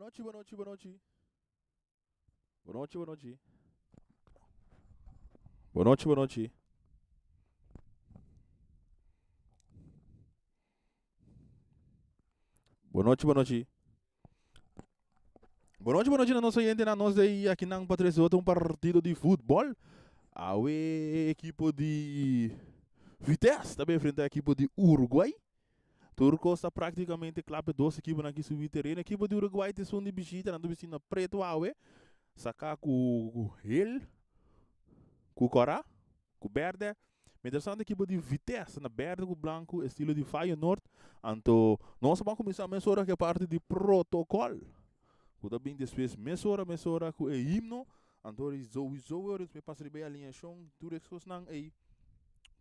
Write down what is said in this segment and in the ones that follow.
noite, boa noite, boa noite. Boa noite, boa noite. Boa noite, boa noite. Boa noite, boa noite. Boa noite na nossa gente, na nossa aí aqui na Patriota, partido de futebol. A equipe de Vitesse também frente à equipe de Uruguai. Turco está praticamente clave duas equipes aqui sobre o terreno. A equipe de Uruguai tem som de bichita, na piscina preto, sacar com ele, com o Corá, com o verde. Interessante a equipe de Vitesse, na verde com branco, estilo de Feyenoord. Então, nós vamos começar a mesura que é parte de protocolo. Kuda bem depois mesora com o himno. Então, eles passam bem a linha chão, tudo isso não é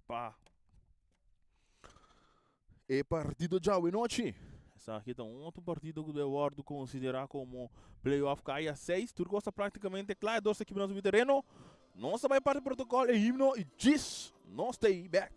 pá. É partido já de noite. Essa aqui é outro partido que eu vou considerar como playoff caia 6. Tudo gosta praticamente claro, duas equipes no terreno. Nós também parte do protocolo, e himno e diz, não stay back.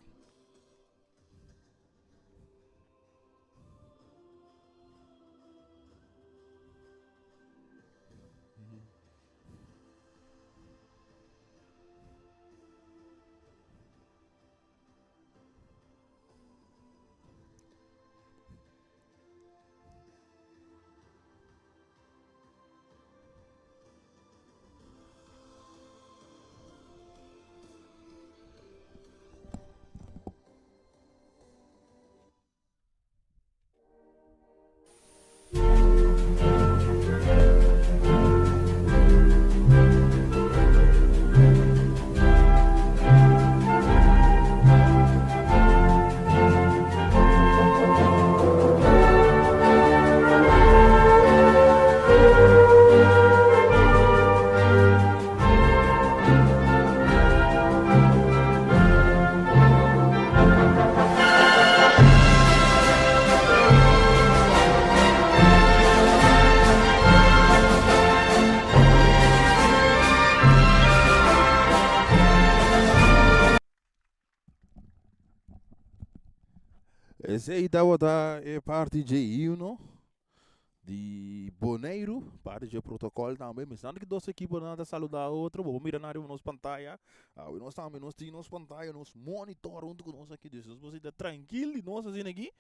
Esse aí é parte de himno de Boneiro, parte de protocolo também. Mas nada que duas equipes nada saludar a outra. Vamos mirar na nossa pantalla. Nós também nós temos pantalla, nós monitor junto com nós aqui. Nós você está tranquilo, nós assim aqui.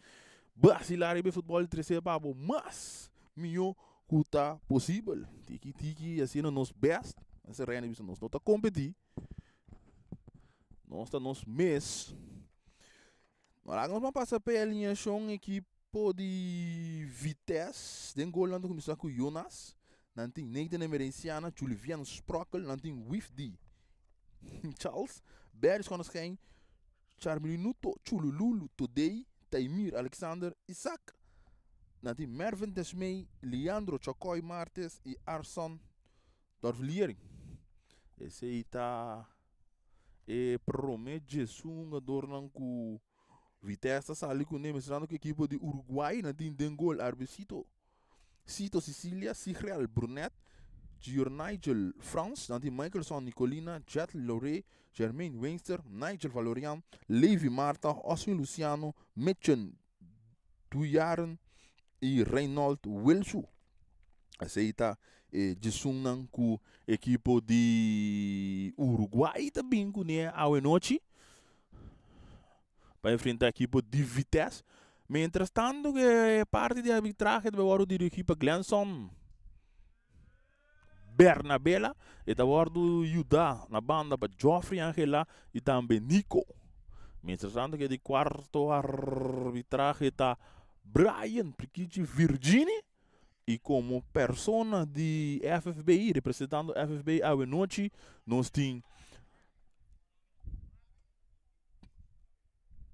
Vacilar e futebol de terceira babo, mas meu que tá possível. Tiki assim nos best. Essa reina nós não está competir. Nós está nos mês. Nós vamos passar pela linha chão equipe de Vitesse. Den gol não começar com Jonas. Não tem Nathan Emerenciana, Julian Sprockel, não tem Wifdi. Charles, Beres com os quem, Charminuto, Chulululu, Today, Taimir, Alexander, Isaac. Não tem Mervin Desmey, Leandro Chocoy Martes e Arson Dorfliering. Esse aí tá. E promete um adorno com Vitesse está ali com o misturando com a equipe de Uruguai, na tem Dengol, Arbecito, Cito Sicilia, Sigreal Brunet, Gior Nigel France, na tem Michelson Nicolina, Jet Loré, Germain Weinster, Nigel Valorian, Levi Marta, Oswin Luciano, Metchen Tuyaren e Reynold Wilsu. Aceita Jisunan com a equipe de Uruguai também com a noite. Para enfrentar a equipe de Vitesse. Mientras tanto, que parte de arbitraje de bordo de equipe Glenson Bernabela e de bordo ajudar na banda para Joffrey Angela e também Nico. Mientras tanto, que de quarto arbitraje está Brian Prikici Virginia e como persona de FFBI, representando FFBI a noite, nós temos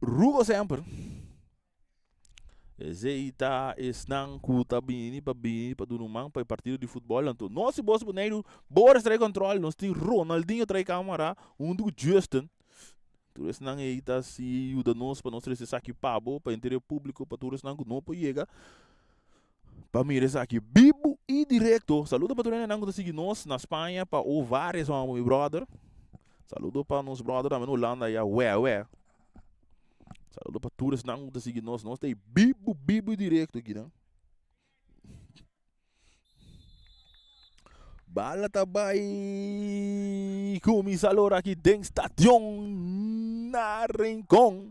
Rugo sempre. Esse está estão com tabini para do numang para partido de futebol. Então, nós se boss boneiro, Boris trai controle, nós tem Ronaldinho trai câmera, do Justin. Tudo isso não é tá se ajuda nós para nós trazer aqui pabo para interior público para tudo isso não não pode chegar. Para mim esse aqui vivo e direto. Saludo para todos que seguir nós na Espanha para o vários meu brother. Saludo para nos brother também na Holanda e ué. Saludo para todos que estão seguindo nós. Nós temos bibo direto aqui, né? Bala tabay. Kumisalor aqui dentro estação na Rincon.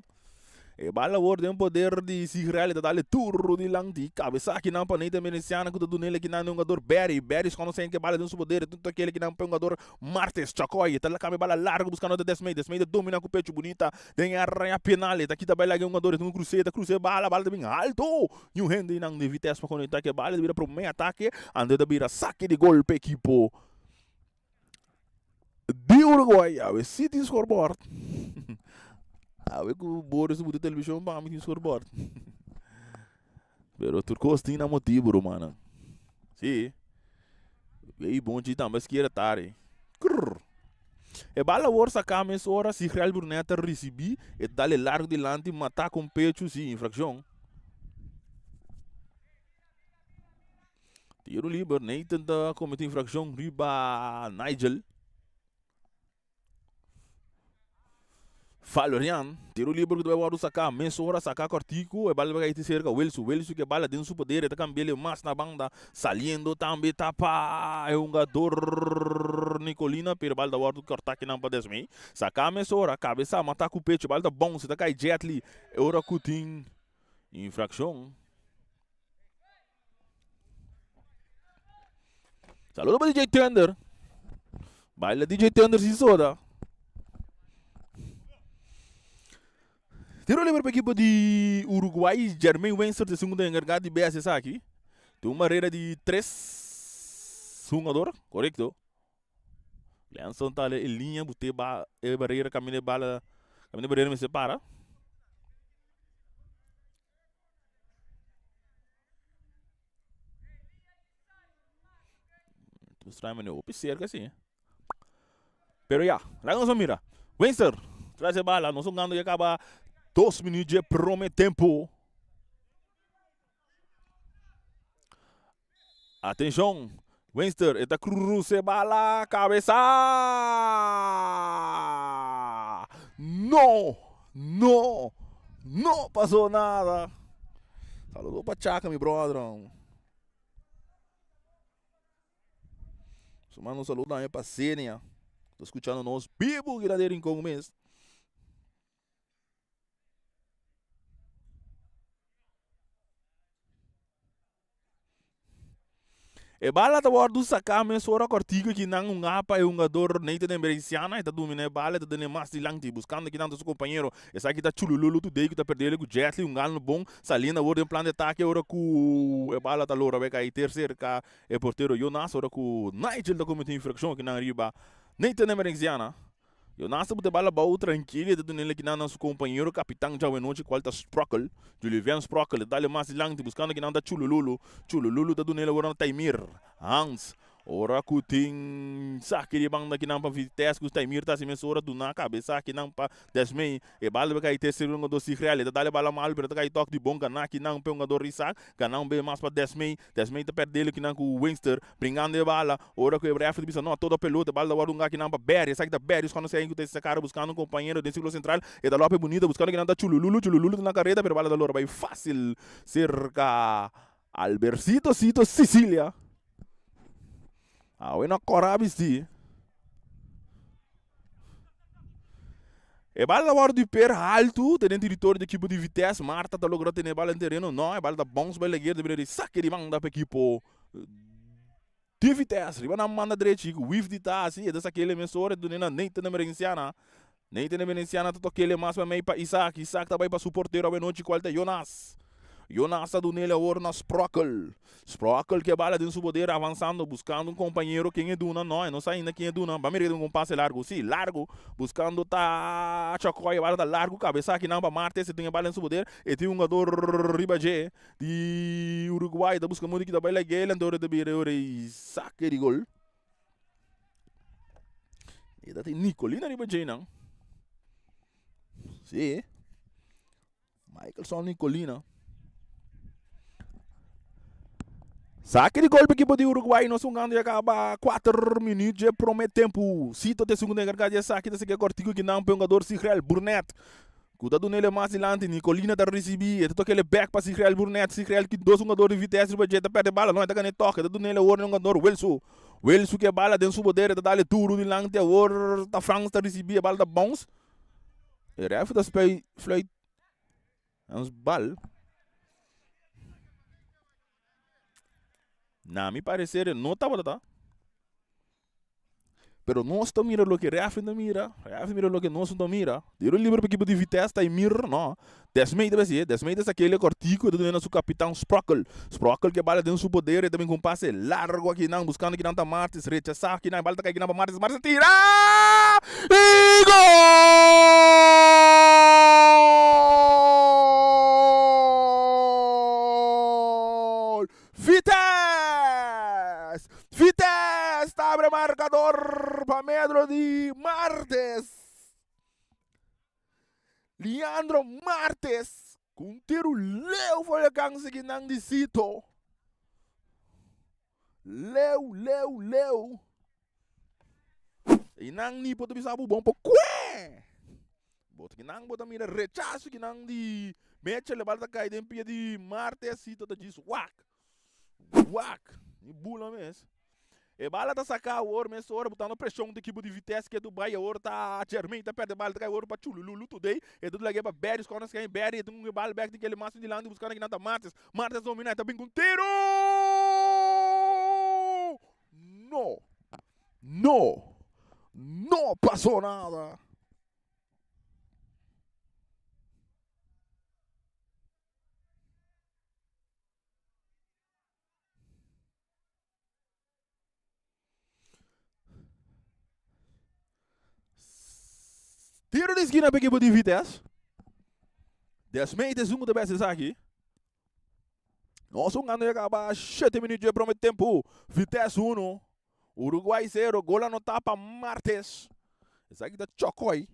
E bala ordem poder de Israel da dale turro de lang di cabeça aqui não paneta meniciana que do nele que não jogador Berry quando sem que bala de poder tudo aquele que não jogador Martes Chacoy tá lá cabe bala largo buscando de Desmeida domina com o pecho bonita tem arranha penal tá aqui também lá jogador no cruzeiro bala bem alto e o rende não de vitesse para conectar que bala vira para meio ataque ande da vira saque de golpe equipo de Uruguai a City scoreboard. Que o Boris muda a televisão para mim scoreboard. Pero turcos tem na motivo, mano. Sim. E bom de também esquerda tarde. E bala orsa cames ora se Israel Burneta recebi e dale largo de lante matar com pecho sim infração. Tiro livre, nem tenta cometer infração riba Nigel. Falorian, tiro livre que vai sacar, mensura sacar cortico, e bala vai te cerca, Wilson que bala dentro do poder, tá cambiando mais na banda, saliendo também tapa, é um jogador Nicolina, pero bala da do cortar que não pode desmei, sacar mensura, cabeça, matar com o pecho, bala bom, se tá cai jetli, é hora que tem infração. Saludo para DJ Thunder, baila DJ Thunder se soda. Tiro livre para a equipe de Uruguai, Jermaine Wenser, de segunda encargado de BSS aqui. Tem uma barreira de 3 jogadores, correto? Lançam tal em linha, botei a barreira, caminho de barreira me separa. Tu traz me o cerca assim. Pero já, lá nós vamos mirar. Wenser, traz a bala, nós vamos ganhando e acaba 2 minutos de primeiro tempo. Atenção, Wenster, está cruze bala, cabeça. Não passou nada. Saludo para Chaca, meu brother. Manda um saludo aí para Sênia. Estou escutando nós, Bibo Guiradeiro em Congo mesmo. E bala da bordo sacar mesora cortigo que não ngapa é um jogador nem tem americana e tá domina bala tá dando mais de lanti buscando que não seu companheiro essa aqui tá chulululu today que tá perdendo com Jetli um galo bom salina ordem plano de ataque ora com e bala tá lora vai cair terceiro cá é porteiro Jonas ora com Nigel da cometeu infração que não arriba nem tem americana Jonas bote bala baú tranquilo tá dando que não nosso companheiro capitão já noite qual tá Sprockle Julian Sprockle dá-lhe mais de lanti buscando que não tá chulululu tá dando ora Taimir Hans ora que tem saque de banda que não para vitesse que o Taimir tá se mesura do na cabeça que não para desmei e bala vai cair terceiro do Israel tá dá-lhe bala mal para cair toque de bom cana que não para um jogador risac cana bem mais para desmei tá perdendo que não com o Winster brincando de bala ora que o Bref de não toda pelota bala da um que não para Berry saque da Berry quando sai que esse cara buscando um companheiro desse ciclo central e da Lope bonita buscando que não tá chulululu na carreta pero bala da Lora vai fácil cerca Albercito Sicília. Bueno, corabis di. E bala da do per alto, tem diretor da equipe de Vitesse, Marta tá logrando ter bala no terreno, não, é bala da bons belegueiro de saque de manga para equipe de Vitesse, riba na manda direita, o Wif de tá assim, é dessa aquele emissora do nem tem emergenciana. Nem tem emergenciana, tô aquele mais para meio para Isaac tá vai para suporteiro a noite qual é Jonas do nele agora na Sprockle que bala dentro do poder avançando, buscando um companheiro quem é Duna, não sai ainda quem é Duna, vai me um passe largo, sim, largo, buscando tá Chacoy, bala tá largo, cabeça aqui não para Marte, se tem a bala dentro do poder, e tem um jogador Ribagé de Uruguai, da busca muito que da bala legal, então de bira saque de gol. E da tem Nicolina Ribagé não. Sim. Michaelson Nicolina. Saque de gol para a equipe de Uruguai, nós jogando e acaba 4 minutos de primeiro tempo. Cito de segunda encargada de saque, desse que é cortigo que não, jogador Israel Burnett. Cuidado nele mais adiante, Nicolina tá recebendo, toca ele back para Israel Burnett, Israel que 2 jogadores de Vitesse, o budget perde bala, não é da caneta toca, dado nele o jogador Wilson Wales que bala dentro do poder da dale duro de lang te or da França da recibir a bala da bons. E ref da spy fluit uns bal. Na mi parecer não estava tá. Pero nós estamos mirando o que ref não mira, ref mira o que nós não mira. Tiro livre para equipe de Vitesse tá e mira, não. 10 metros deve ser, 10 metros aquele cortico do nosso capitão Sprockle. Sprockle que bala dentro do poder e também com passe largo aqui não, buscando que não tá Martins, rechaçar aqui não, bala tá caindo para Martins, Martins tira! E gol! Vitesse! Vitesse abre marcador para Pedro de Martes. Leandro Martes com tiro leu foi a cansa que não decito. Leu. E não ni pode pensar bom por quê? Bota que não bota mira rechaço que não de mexe levar da caída em pia de Martes e toda disso. Whack. E bula mesmo. E bala tá sacar o ouro, mas o ouro botando pressão da equipe de Vitesse que é do Bahia, o ouro tá Germain, tá perto da bala, tá cai o ouro pra Chululu today, e tudo lá pra Berry, os corners caem Berry, e um bala back daquele máximo de lado, buscando aqui nada Martes domina, tá bem com tiro! Não passou nada. Tiro de esquina para a equipe de Vitesse. 10 metros, um de vezes aqui. Nós vamos acabar 7 minutos de primeiro tempo. Vitesse 1. Uruguai 0. Gol anotado para Martes. Esse aqui tá chocoi.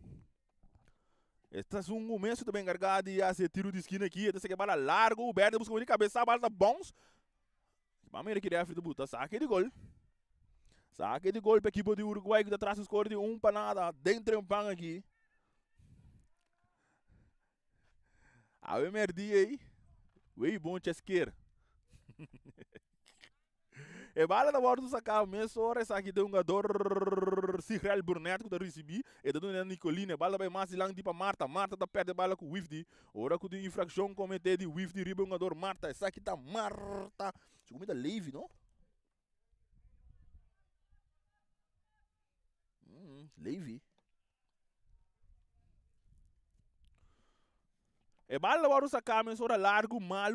Este é um momento também carregado de fazer tiro de esquina aqui. Esse aqui é bala largo. O Berda busca de cabeça. A bala tá bons. Vamos ver aqui a frente do buta. Saque de gol. Saque de gol para a equipe de Uruguai que está atrás do score de 1 para nada. Dentro de um pão aqui. A merdi aí. Ui, bom chesqueiro. E bala da bordo do sacar mesmo, ora essa aqui de um jogador Sigel Burnett que da recebi, e da dona Nicolina, bala vai mais lang tipo Marta da perde bala com o Wifdi, ora com de infração cometida de Wifdi riba um jogador Marta, essa aqui tá Marta, chegou da Levy, não? Levy. E bala waru sa kamen sora largo mal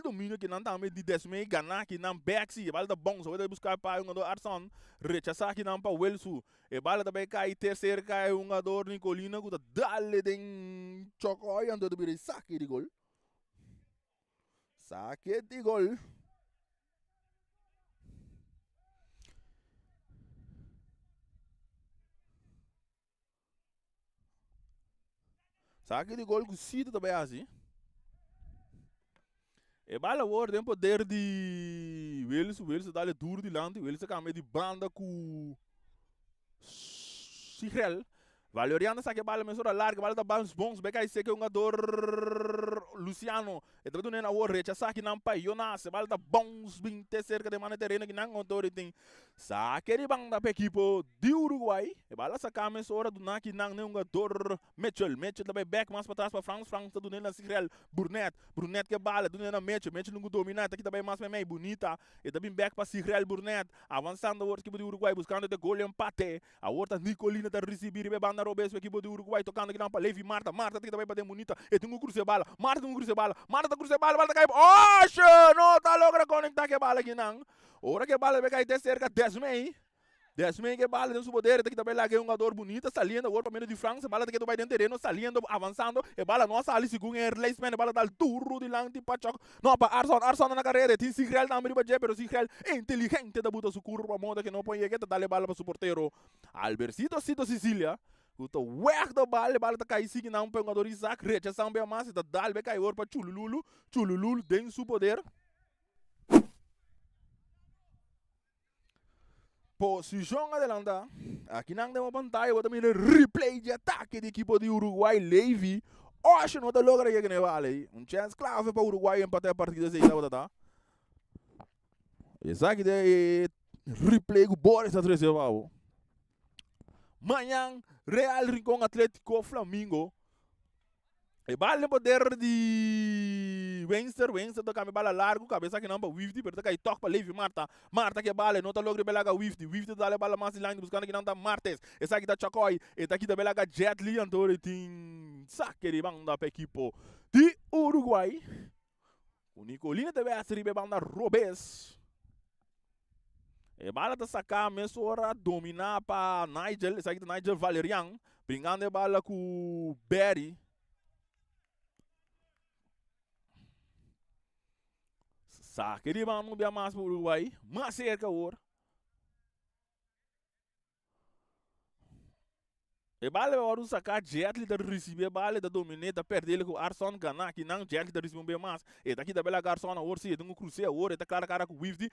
domínio que não tá de desmei ganar que não bexi e bala da bom só vai buscar para um jogador Arson rechaçar que não para Welsu e bala também cai terceiro cai um jogador Nicolina que dale den chocoi ando do biri saque de gol saque de gol com Cito também assim. E bala o tem poder de Wilson dá-lhe duro de lante, Wilson acaba de banda com Sigel. Valeriano saque bala, mas larga, bala da bounce bons, beca e seque um jogador Luciano. E também não é na hora, saque não pai, Jonas, bala da bounce, bem ter cerca de mana terreno que não autor tem. Saque de banda para equipe de Uruguai. E bala saca mas hora do naki não é um jogador Mitchell também back mais para trás para Franz tá do na Sigel, Burnett que bala, do na Mitchell não domina, aqui também mais meio bonita. E também back para Sigel Burnett, avançando a equipe de Uruguai buscando de gol empate. A outra Nicolina tá receber e banda Roberto, a equipe do Uruguai tocando aqui para Levi Marta tem também para bonita. E tem um cruze bala, Marta tá cruze bala, bala cai. Oxe, não tá logra conectar que bala aqui não. Ora que bala vai cair até cerca 10 mei. 10 mei que bala dentro do poder, tem que também lá que um jogador bonita, saliendo, agora para meio de França, bala que vai dentro do terreno, saliendo, avançando, e bala nossa ali segundo é replacement, bala dal turro de lang tipo choc. Não, para Arson na carreira, tem Sigel na mira de pero Sigel inteligente da buta su curva moda que não põe que dá bala para su porteiro. Albercito Sicília. Kuta weg da bala tá cair sig não para um jogador Isaac, rechação bem mais, da dal vai cair para Chululu dentro do poder. Posição adelante. Aqui não tem uma pantalla, vou também replay de ataque da equipe de Uruguai, Levi. Oxe, não tá logra que não vale. Chance clave para Uruguai empatar a partida 6 da tá. Essa aqui é Replay o Boris atrasado. Manhã, Real Rincón Atlético Flamengo. E bala poder de Wenster toca me bala largo, cabeça que não para Wifty, pero toca e toca para Levi Marta que bala, não tá logo belaga Wifty dá bala mais line buscando que não tá Martes, essa aqui tá Chacoy, e tá aqui da belaga Jet Li Antore tem saque de banda para equipo de Uruguai. O Nicolina deve ser banda Robes. E bala tá sacar mesmo hora dominar para Nigel, essa aqui tá Nigel Valerian, brincando bala com Berry. Saque de mão bem mais para o Uruguai, mais cerca agora. E bale agora o sacar Jet da receber bale da domineta perder ele com Arson Gana que não Jet da receber bem mais. E daqui da bela garçom agora se tem um cruzeiro agora, tá cara com Wifty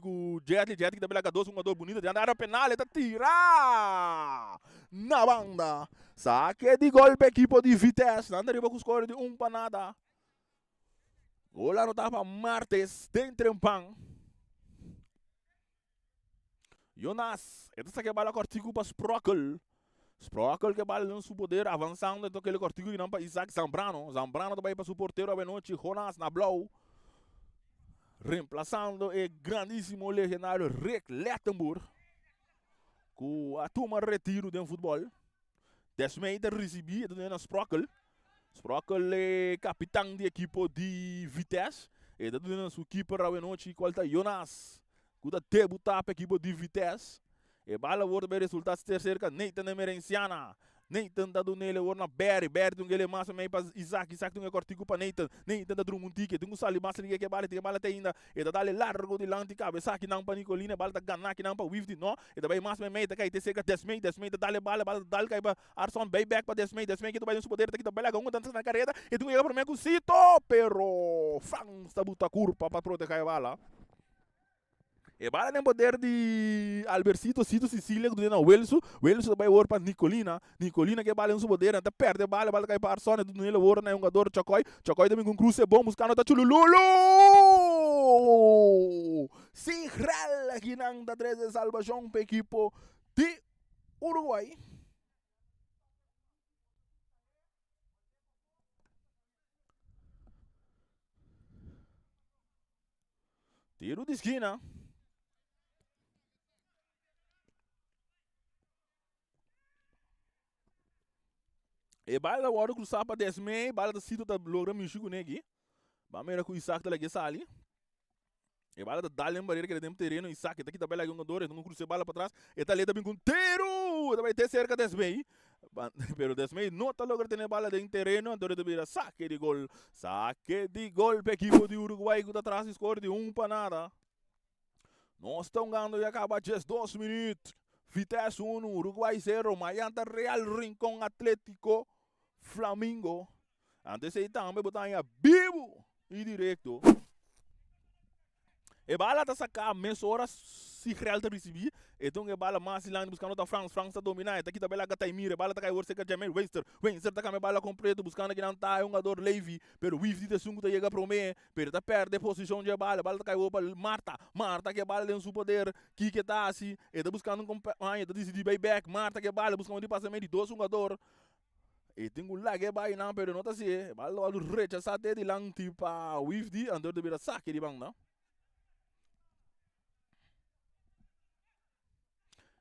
com Jet que da bela dois um jogador bonito, de andar a penal, tá tirar na banda. Saque de golpe equipo de Vitesse, não arriba com o score de 1 para nada. Olá no tapa Martes, dentro um pão. Jonas, esta saque bala cortico para Sprockle. Sprockle que bala no seu poder, avançando, então aquele cortico que não para Isaac Zambrano também para seu porteiro a noite, Jonas na blow. Reemplaçando o grandíssimo legendário Rick Lettenburg. Com a turma retiro do futebol. Desmeida recebi, do Sprockle. Sprockle é capitão de equipe de Vitesse. E da sua equipe a noite, qual está Jonas. Cuida debutar para a equipe de Vitesse. E bala o bem resultado terceiro Nathan Emerenciana. Nathan da do nele na Berry do ele mais também para Isaac tem cortico para Nathan da Drumuntique tem um sali mais que bala tem ainda e da dale largo de lante cabeça que não para Nicolina bala da Gana que não para Wifty não e também mais também tá tem cerca Desmei dale bala dale cai para Arson back para Desmei que tu vai no poder daqui da bela gonga dança na carreira e tu chega para mim com Cito pero França buta curva para proteger a bala. E bala nem poder de Albercito, Cito, Sicília, que do Welsu vai ouro para Nicolina que bala no poder, até perde bala cai para Arsone, do nele ouro, né, um jogador Chacoy também com cruz é bom, buscando tá Chulululu! Sigral aqui não da 13 salvação para equipo de Uruguai. Tiro de esquina. E bala agora cruzar para Desmei, bala da Cito da logra Michigo aqui. Bamera com o Isaac da Laguesa ali. E bala da Dalian Barreira que ele tem um terreno, Isaac daqui da bela jogador, então cruzar bala para trás. E tá ali também com tiro, também tem cerca Desmei. Pero Desmei não tá logra ter bala de terreno, então ele devia saque de gol para a equipe de Uruguai que tá atrás score de 1 para nada. Nós estamos ganhando e acaba 2 minutos. Vitesse 1, Uruguai 0, Mayanta Real Rincón Atlético Flamengo. Antes aí também botar em vivo e direto. E bala tá sacar meia hora se Real tá receber. Então e bala mais lá buscando da France tá dominar. Tá aqui tá bela gata e mira, bala tá cai orce que Jamel Wenster tá com a bala completo buscando que não tá é um jogador Levi, pero Wifty de sungo tá chega pro me, pero tá perde posição de bala tá cai para Marta que bala tem seu poder, que tá assim, e tá buscando um companheiro, tá decidindo back, Marta que bala buscando de passamento de dois jogador. E tem um lag vai não, pero não tá assim, bala o rechaçar de lang tipo Wifty, andor de vira saque de banda.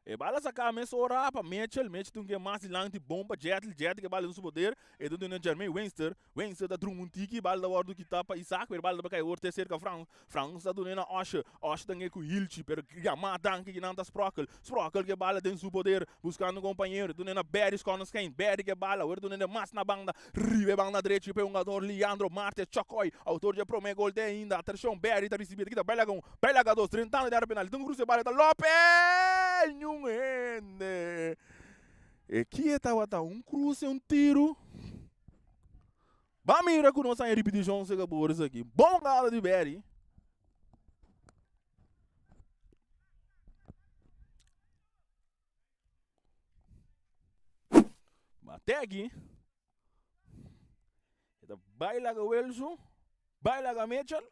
E bala sacar a mesa ora para Mitchell tem que mais lante bom para Jet que bala no seu poder e do no Jeremy Wenster da Drumuntique bala da ordem que tá para Isaac bala da cair orte cerca France da do na Osha tem que Hilchi per chamar tanque que não tá Sprockle que bala tem seu poder buscando um companheiro do na Berry Sconoscain Berry que bala o do na mais na banda rive banda direita para um jogador Leandro Martes Chacoy autor de prome gol de ainda atenção Berry tá recebendo aqui da bela gados 30 anos de penal tem cruze bala da Lopes e que estava cruze tiro. Bamira com nossa repetição se acabou isso aqui. Bom galo de Berry. Até aqui. Baila com o Wilson. Baila com o Mitchell.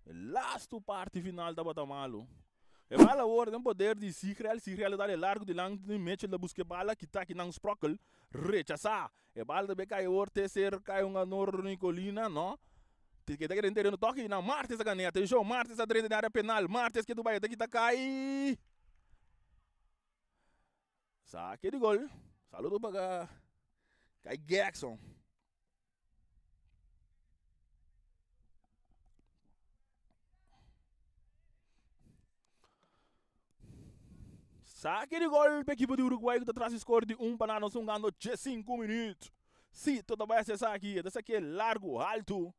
Last parte final da Batamalo. E bala ora tem poder de Sigrel dá largo de lang de meche da busque bala que tá aqui nang sprockle rechaçar. E bala de becai ora terceiro cai nor Nicolina, não? Que tá querendo ter no toque não Martes a ganhar, tem show Martes a dentro da área penal, Martes que do Bahia daqui tá cai. Saque de gol. Saludo para Kai Jackson. Saque de gol para a equipe do Uruguai que traz score de 1 para nós ganhando 5 minutos. Sim, toda vez essa aqui é largo, alto.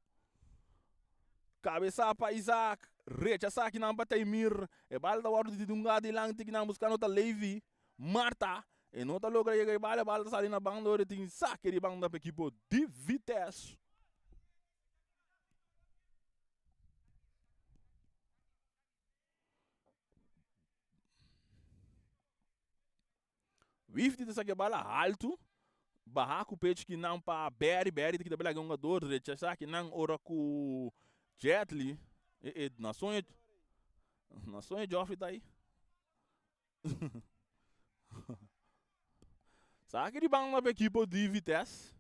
Cabeça para Isaac, rechaça aqui na Batemir. E bala da hora de dunga de lang que não buscando tá Levi, Marta. E não tá logo aí bala tá saindo na banda de tem saque de banda para a equipe de Vitesse. Wifty dessa bola alto, barraco peixe que não para Berry que também é um jogador, rechaçar que não ora com Jetli, na sonha Joffrey tá aí. Sabe que bang na equipe de Vitesse?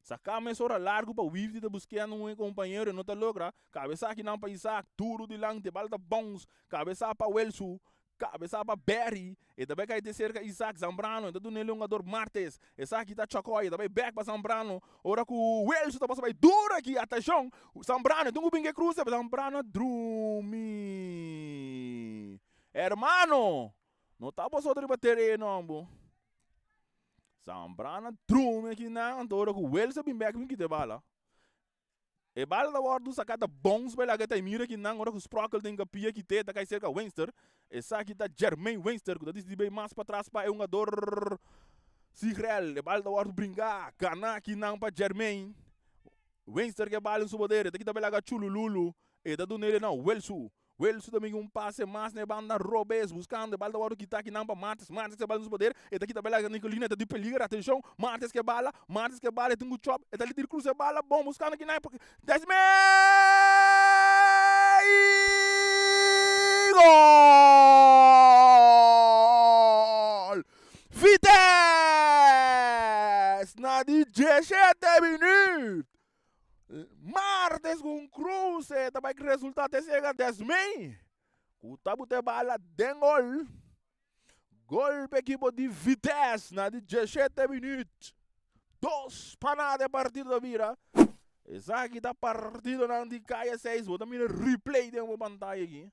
Saca mesora largo para o Wifty de buscar um companheiro e não tá logra. Cabeça que não para Isaac, tudo de lang, de balda bons, cabeça para Welsu. Cabeça para Berry, e também cai de cerca Isaac Zambrano, então nele um jogador Martes, Isaac está Chacói, também back para Zambrano, ora que o Welsh está passando duro aqui, atenção, Zambrano, então o Bingue Cruz, Zambrano Drumi, hermano, não está passando de bater não, Zambrano Drumi aqui não, ora que o Welsh está bem back, que te bala. E bala da hora do sacada bons pela que mira que não, ora que os Sprockle tem capia que te, tá cai cerca Winster. Essa aqui tá Jermaine Winster, que tá disse bem mais para trás para um jogador Sigrel. E bala da hora do brincar, cana que não para Jermaine. Winster que bala em sua poder, tá aqui tá pela Chulululu. E tá do nele não, Welsu também um passe mais na banda Robes, buscando a bala da hora que tá aqui não para Martes que bala no seu poder. E tá aqui tá pela Nicolina, tá de peligro, atenção. Martes que bala, tem um chop. E tá ali de cruz a bala, bom, buscando aqui não. Desme! Gol! Vitesse! Na 17 minutos! Martes com cruze, também que resultado é chega 10 mil. O tabu te bala den gol. Gol para equipe de Vitesse na 17 minutos. 2 para nada a partida da vira. Essa aqui da partida na de caia 6. Vou também replay de uma pantalla aqui.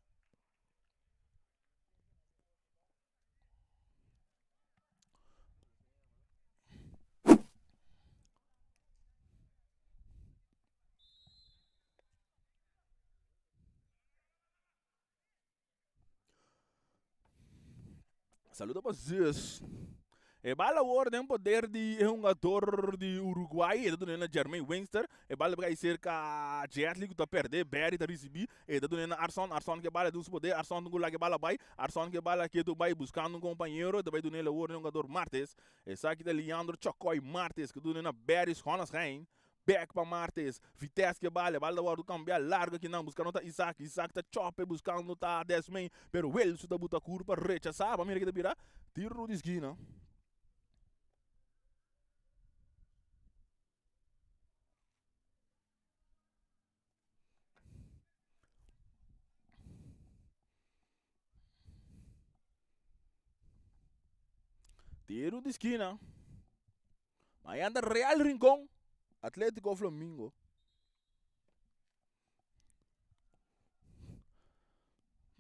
Saludo para vocês. E bala o tem poder de um jogador de Uruguai, e da dona Jermaine Winster, e bala vai cerca Jetli que tá perder, Berry tá receber, e da dona Arson que bala do poder, Arson do que bala vai, Arson que bala que tu vai buscando um companheiro, da vai dona o jogador Martes, e sabe que tá Leandro Chocói Martes, que dona Berry Jonas Rein. Back para Martes, Vitesse que bala do cambiar larga que não, buscando tá Isaac tá chop, buscando tá 10 men, pero ele está buta curva, rechaçar, para mim que tá virar, tiro de esquina. Tiro de esquina. Aí anda Real Rincón, Atlético Flamengo.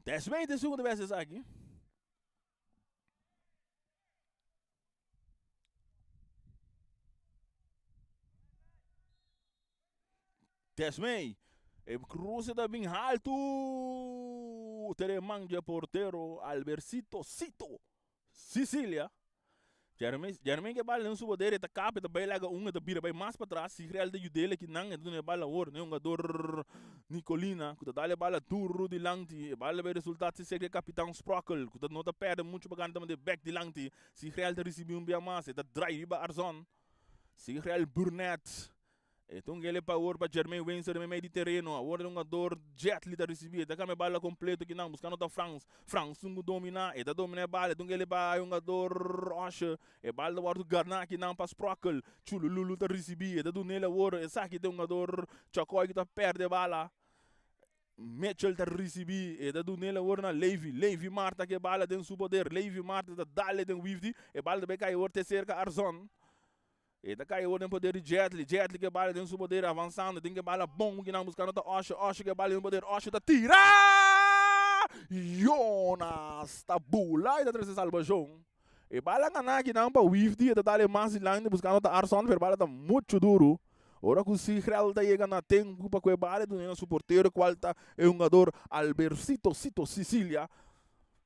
Desce 20 segundos vezes aqui. Desce bem. E cruza da bem alto. Telemang porteiro Albercito Cito. Sicília. Jermaine que bala não sua poder, eta capa, eta bela eta bira bem mais para trás, se real de dele que não, eta não bala ouro, né, jogador Nicolina, que tá bala turro de lanti, bala bem resultado se segue capitão Sprockle, que tá não tá perde muito baganda de back de lanti, se real de receber bem mais, eta dry riba Arzon, se real Burnett, Então ele para o para Jermaine Windsor no meio de terreno, agora um jogador jet li da receber, da câmera bala completo que não buscando da France não domina, e da domina bala, então ele para um jogador rocha, e bala da guarda garna que não para Sprockle, chulo lulu da receber, da do nele agora, essa aqui tem um jogador chacoi que tá perde bala. Mitchell da receber, e da do nele agora na Levi Marta que bala tem seu poder, Levi Marta da dale tem Wifty, e bala da beca e orte cerca Arzon. E da cai o poder de Jetli que bala tem seu poder avançando, tem que bala bom que não buscando da Osho que bala tem poder, Osho da tira! Jonas tabula e da terceira salvação. E bala ngana que não para Wifty, da dale mais lang buscando da Arson, per bala tá muito duro. Ora que se Crel tá chegando a tempo para que bala do nosso porteiro qual tá é um jogador Albercito Sicilia.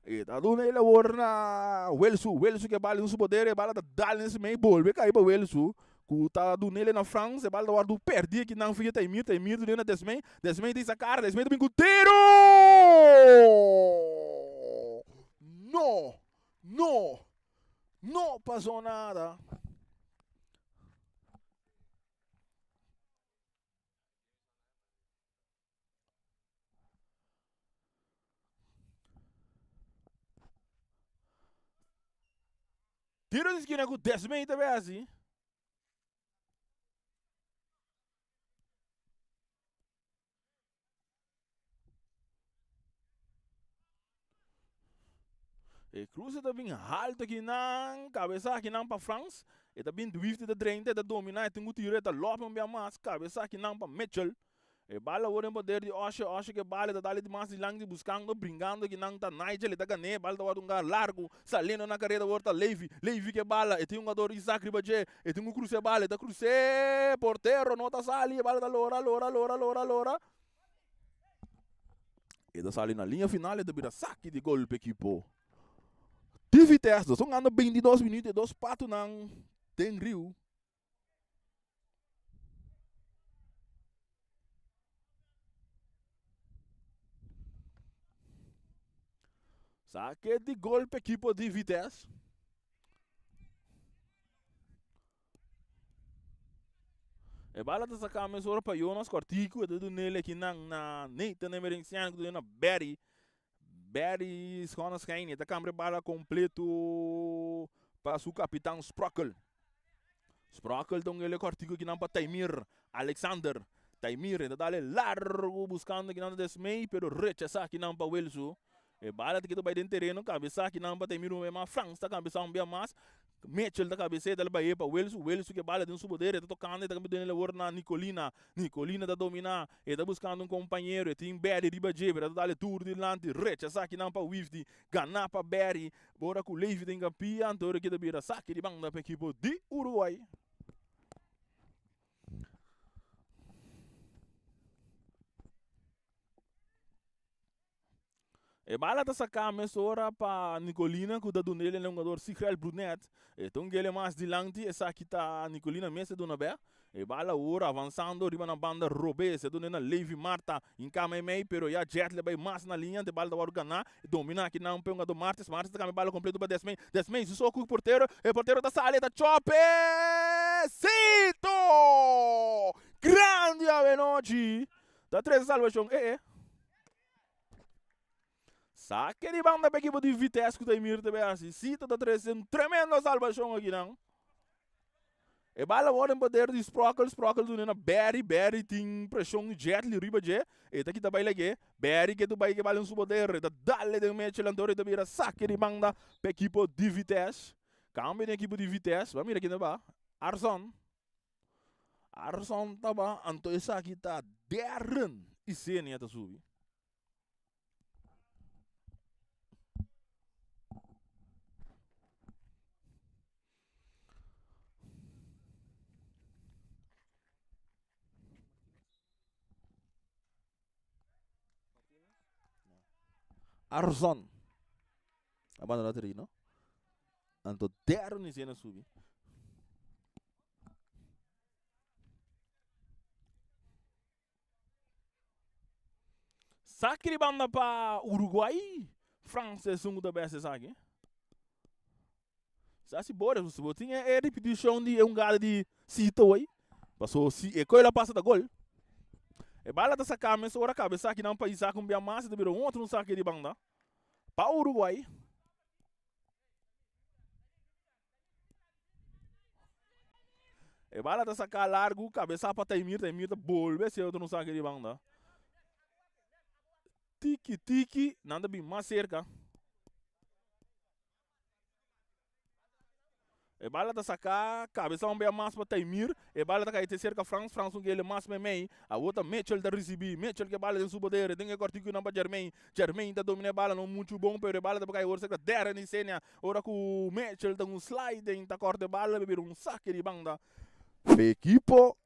E tá dando ele agora Welsu que bala no seu poder, e bala da dale nesse meio bol, cai para Welsu, que tá dando ele na França, e bala da guarda perdi que não fica Taimir do na Desmei tem sacar, Desmei do tiro! Não passou nada. Tiro de esquina com 10 meio também assim. E cruza tá bem alto aqui na cabeça aqui não para France. E tá bem drift da drente da dominar, tem um tiro da lopa bem mais cabeça aqui não para Mitchell. E bala o poder de Osho que bala da dali de mais de lang de buscando, brincando que não tá Nigel, ele tá ganhando, bala da um largo, salindo na carreira da Levi que bala, e tem um jogador Isaac Ribaje, e tem um cruze bala, da cruze, porteiro, não tá sali, bala da lora. E da sali na linha final, e da vira saque de gol para equipo. De Vitesse, são ganhando 22 minutos e 2 patos não tem Rio. Saque de gol para equipo de Vitesse. E bala da sacar mais hora para Jonas Cortico, e do nele aqui na Nathan Emerenciano, que na Barry Schoenstein, da câmera bala completo para o capitão Sprockle, então ele Cortico que não para Taimir, Alexander, Taimir, ainda dá largo buscando que não desmei, pero rechaça que não para Wilson. E bala que tu vai dentro terreno, cabeça que não para Taimir, mas França, cabeça um bem mais. Mitchell da cabeça dela vai para Wells que bala tem seu poder, está tocando, está dando ele na Nicolina da dominar, está buscando um companheiro, e tem Barry riba jebra, está dando tour de lante, recha, saque não para Wifty, ganhar para Barry, bora com o Levi tem campeão, então aqui da bira, saque de banda para a equipe de Uruguai. E bala da sacar a hora para Nicolina, que o dado nele é um jogador Sikrel Brunet. Então ele é mais de lante, essa aqui tá Nicolina mesmo do Nabé. E bala ora avançando, riba na banda Robé, se dona na Levi Marta, em cama e meio, pero já Jet vai mais na linha, de bala da Organa, domina aqui não penga do Martes da cama bala completo para Desmei, se soco o porteiro da saleta, chope! Cito! Grande Avenoji! Da 3 salvação, Saque de banda para a equipe de Vitesse que o Taimir também assim. Cita da 3, um tremendo salvação aqui não. E bala agora em poder de Sprockle do Nena Barry tem pressão de Jet li riba je. E daqui também lagi Barry que tu vai que bala um poder. Da dale de Mitchell Antônio da vira saque de banda para a equipe de Vitesse. Cambia de equipe de Vitesse. Vamos ver aqui não Arson tá ba. Anto essa aqui tá Darren e Senia tá subi. Arzon. Abandonado ali, não? Anto deram ni cena subir. Saque de banda para Uruguai. França é um da besta saque. Se bora, você tinha repetição de um cara de cita aí. Passou se e coisa passa da gol. E bala da sacar mas ora cabeça aqui não para Isaac um bem massa de um outro saque de banda. Para Uruguai. E bala da sacar largo, cabeça para Taimir da bolbe se outro saque de banda. Tiki, nada bem mais cerca. E bala da sacar, cabeça um bem mais para Taimir, e bala da cair cerca France um ele mais meio, a outra Mitchell da receber, Mitchell que bala de subadeira, tem que cortar que não para Germain da domina bala não muito bom, pero bala da cair cerca dera ni cena, ora com Mitchell da um slide, da corta bala, beber um saque de banda. Equipo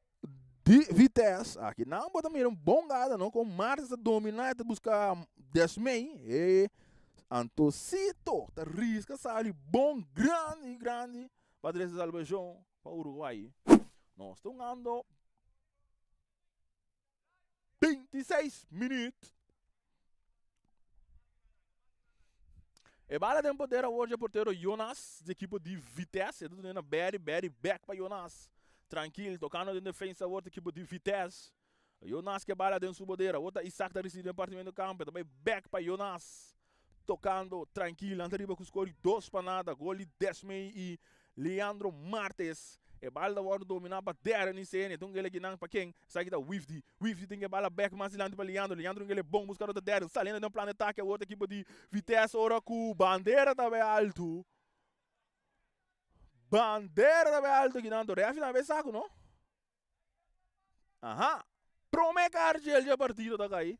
de Vitesse, aqui não pode também um bom gado, não com Marta dominar e buscar Desmei, e Antocito, tá risca, sabe, bom, grande. Padre Salvação para o Uruguai. Nós estamos andando 26 minutos. E bala de poder hoje é porteiro Jonas, de equipe de Vitesse. É tudo na Berry, back para Jonas. Tranquilo, tocando de defesa, outra equipe de Vitesse. Jonas que bala dentro da bodeira. Outra Isaac da recebendo partimento do campo. Também back para Jonas. Tocando tranquilo, anterior com o score 2 para nada. Gol de Desmei e Leandro Martes. E bala da hora dominar para der ni cena. Então ele que não para quem? Sai que da Wifty tem que bala back mais Leandro para Leandro ele é bom buscar outra der. Saliendo de um plano de ataque, a outra equipe de Vitesse ora com bandeira também alto. Bandeira também alto que não do ref na vez saco, não? Aham. Prome Cartiel de partido da cair.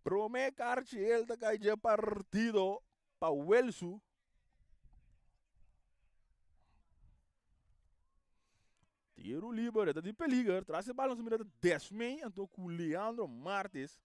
Prome Cartiel da cair de partido para o Welsu. Tiro livre, é de perigo. Traz a bola no meio de Desmei, então com o Leandro Martes.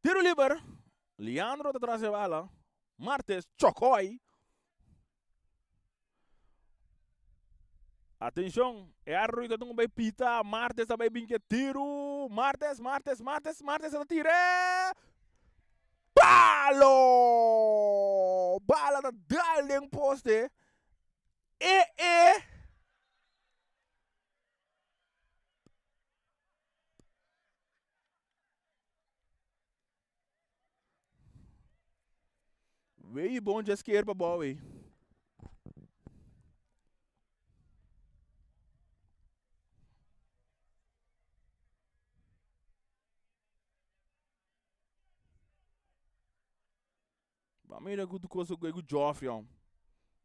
Tiro livre. Leandro atrás da bola. Martes chocou aí. Atenção, é a ruída de um bem pita. Martes também bem que tiro. Martes a tira. Palo! Bala da Darling poste. E. Veio bom de esquerda, boa, aí. Vamos ver o que coisa com o Joffrey, ó.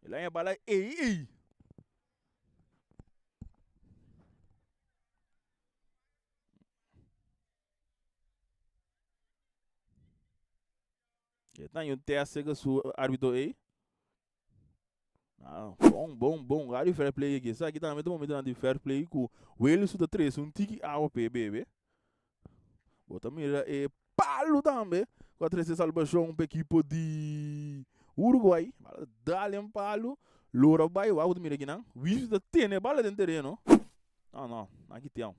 Ele é bala, ei. Ele tá em um teste que o árbitro aí. Ah, bom. Rádio fair play aqui. Isso aqui também tem um momento de fair play com o Wilson da 3, um tique AOP, bebê. Bota mira e palo também. Com a 3 salvação para a equipe de Uruguai. Dá-lhe um palo. Loura vai, o áudio mira aqui, não? Wilson da tem bala dentro do terreno. Não. Aqui tem.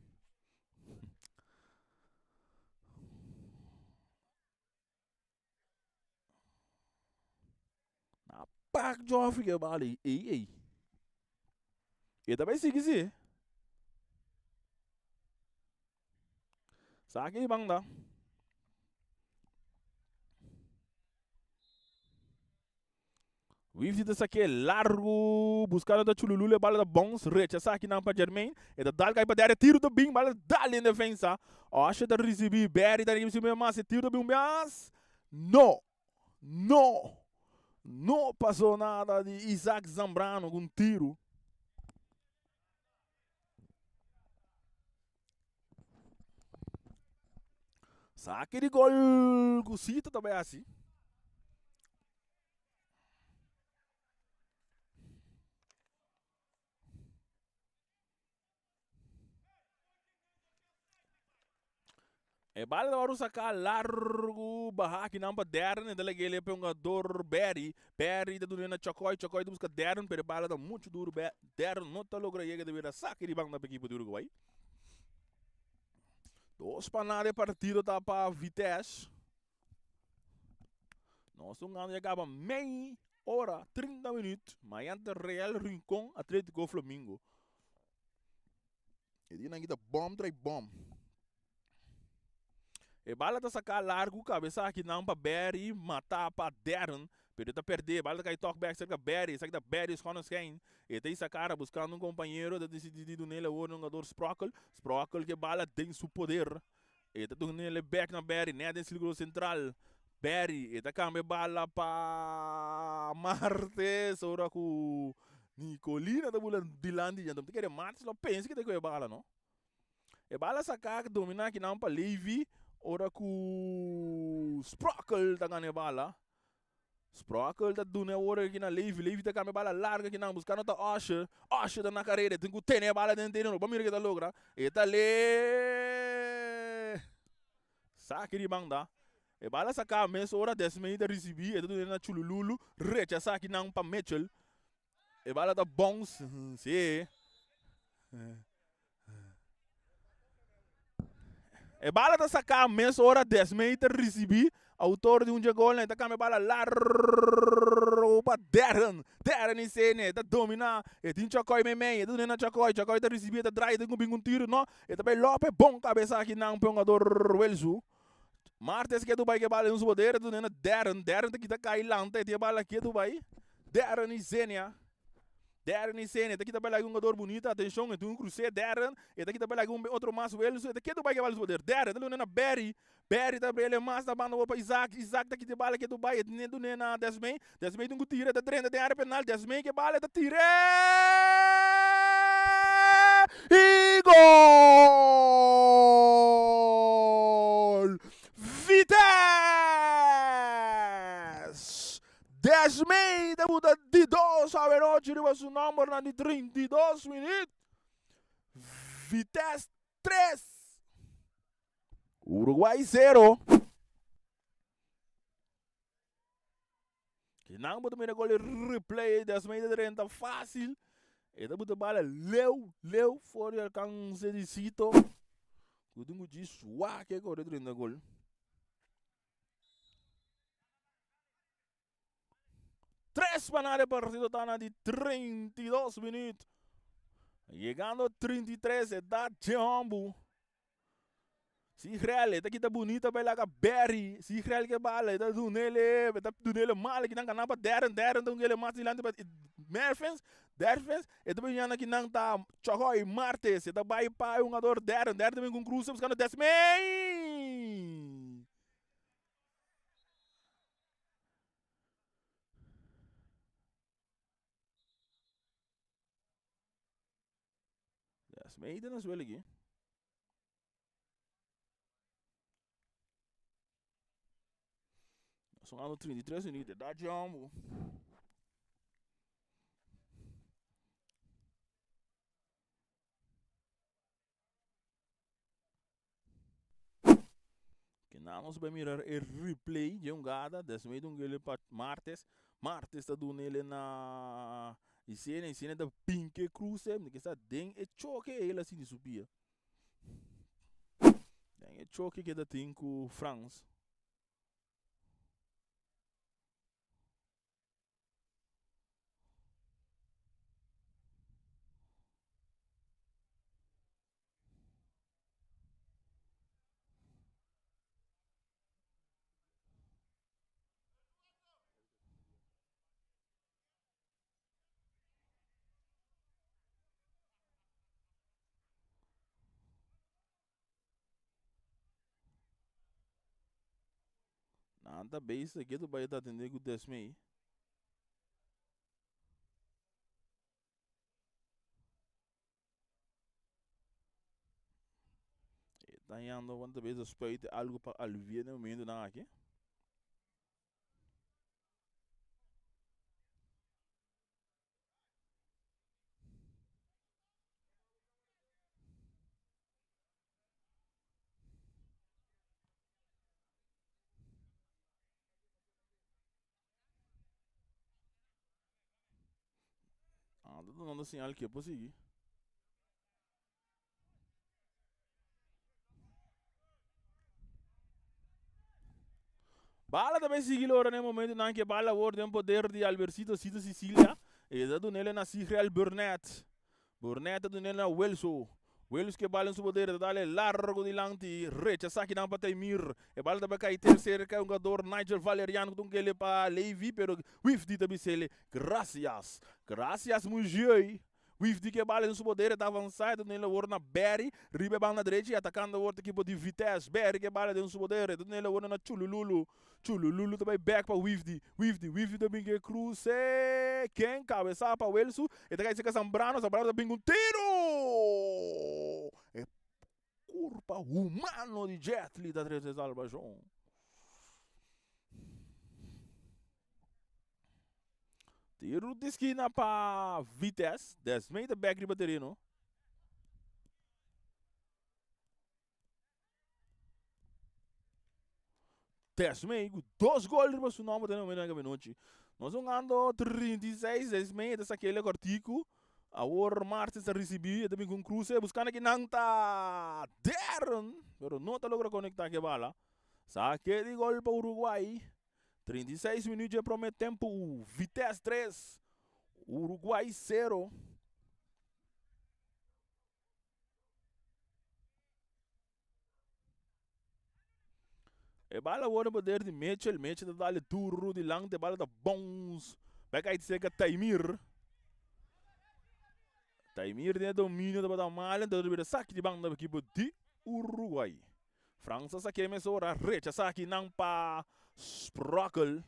Pak Joffrey que bala. Ei. E também se quiser. Saque de banda. Wifty da saque largo, buscando da Chululule, bala da bons, recha saque não para Germain, e da dal cai para der tiro do bem, bala dali em defesa. Acha da receber, Berry da receber mais, tiro do bem, mas não passou nada de Isaac Zambrano com tiro. Saque de gol, Cusito também assim. E bala da waru saka largo bahaki namba deren e delegele pengador Berry. Berry da dunena chokoi da busca deren per bala da muito duro deren não tá logra chega de ver saque de bang na equipe do Uruguai. Dos panade partido tá para Vitesse. Nós estamos acaba meia hora, 30 minutos, mas entre Real Rincón, Atlético Flamengo. E diz aqui da bom trai bom. E bala tá sacar largo, cabeça aqui não para Berry, matar para Darren, pero tá perder, bala tá cai talk back cerca Berry, sabe da Berry esconas quem? E tem essa cara buscando um companheiro, tá decidido nele o jogador Sprockle que bala tem seu poder. E tá nele back na Berry, né, desse círculo central. Berry, e tá cambia bala para Martes, ora com Nicolina tá bulando Dilandi, já não tem que Martes, não pensa que tem que bala, não? E bala sacar dominar aqui não para Levy. Ora ku Sprockle tá ganhando bala. Sprockle tá dando ora aqui na Levy tá ganhando bala larga aqui não buscando tá Usher tá na carreira tem que ter bala dentro dele, vamos ver que tá logra. E tá ali. Saque de banda. E bala sacar mês ora 10 minutos recebi, e tá dando na Chulululu, recha saque não para Mitchell. E bala tá bounce, sim. E bala tá sacar mês hora 10 minutos recebi, autor de gol, né? Tá com bala largo para Darren e cena, tá domina, e tem chacoi meme, e tu na chacoi tá recebi, tá drive, tem um tiro, não? E também Lope bom cabeça aqui não, pegador Welsu. Martes que tu vai que bala um poder, tu na Darren tá que tá cailante, tem bala aqui tu vai. Darren e cena. Darren e Senna, daqui também um jogador bonito, atenção, então um cruzeiro Darren, e daqui também um outro mais velho, daqui do Bahia vale poder. Darren, ele na Berry também ele mais da banda para Isaac daqui de bala que do Bahia, nem do Nena Desmei um tira da treina de área penal, Desmei que bala da tira. E gol! Vitesse! 10 meia muda de 2 a noite, o seu número na de 32 minutos. Vitesse 3. Uruguai 0. Que não pode me gol replay 10 meia de 30 fácil. E da bala leu fora alcance de Cito. O dingo de suá que agora 30 gol. Três panadas partido tá na de 32 minutos. Chegando a 33, é da Jambu. Se Israel, tá aqui tá bonita, vai lá com Berry. Se Israel que bala, tá do nele mal, que não canapa Darren, então ele mata ilante para Merfens, e também já aqui não tá Chocoi Martes, tá vai para um jogador Darren também com cruz, buscando 10 mei. Mei tá na sua aqui. São anos 33 minutos, da Jambu. Que nós vamos mirar o replay de jogada, desse meio de ele para Martes está dando ele na cena da Pinque Cruz, que está dentro e choque ele assim de subir. Tem e choque que da tem com France. Nada base aqui do Bahia tá atendendo com o Desmei. Tá indo quantas vezes respeito algo para aliviar no meio do aqui. Não dando sinal que é possível. Bala também seguiu ora no momento em que bala o tem poder de Albercito Cito Sicília. E da do nele na Real Burnett. Burnett do nele na Welso. Welso que bala em seu poder dale largo de lanti. Recha saque não para Taimir. E bala também cai terceiro que é um jogador Nigel Valeriano que ele para Levi pero Wifdi também se ele. Gracias. Gracias Mugioi. Wifdi que bala em seu poder está avançado nele o na Berry. Ribe bala na direita e atacando o outro equipo de Vitesse. Berry que bala em seu poder. Nele o na Chulululu. Chulululu também back para Wifdi. Wifdi também que cruze. Quem cabeça para o Elso. E daí fica Zambrano também um tiro. É curva humano de Jet Li da 13 Salvação. Tiro de esquina para Vitesse. 10 metros back de baterino. Meio, 2 gols para o nome do nome minuto. Nós vamos ganhando 36, 10 metros aquele cortico. A hora Martins a receber também com cruze buscando aqui nanta Darren, pero não está logra conectar que bala. Saque de gol para Uruguai. 36 minutos de promete tempo. Vitesse 3, Uruguai 0. E bala o poder de Mitchell dá-lhe duro de lang, de bala da bons. Vai cair de seca Taimir. Taimir tem domínio da bala malha, então ele saque de banda da equipe de Uruguai. França saque mesora, recha saque não para Sprockle.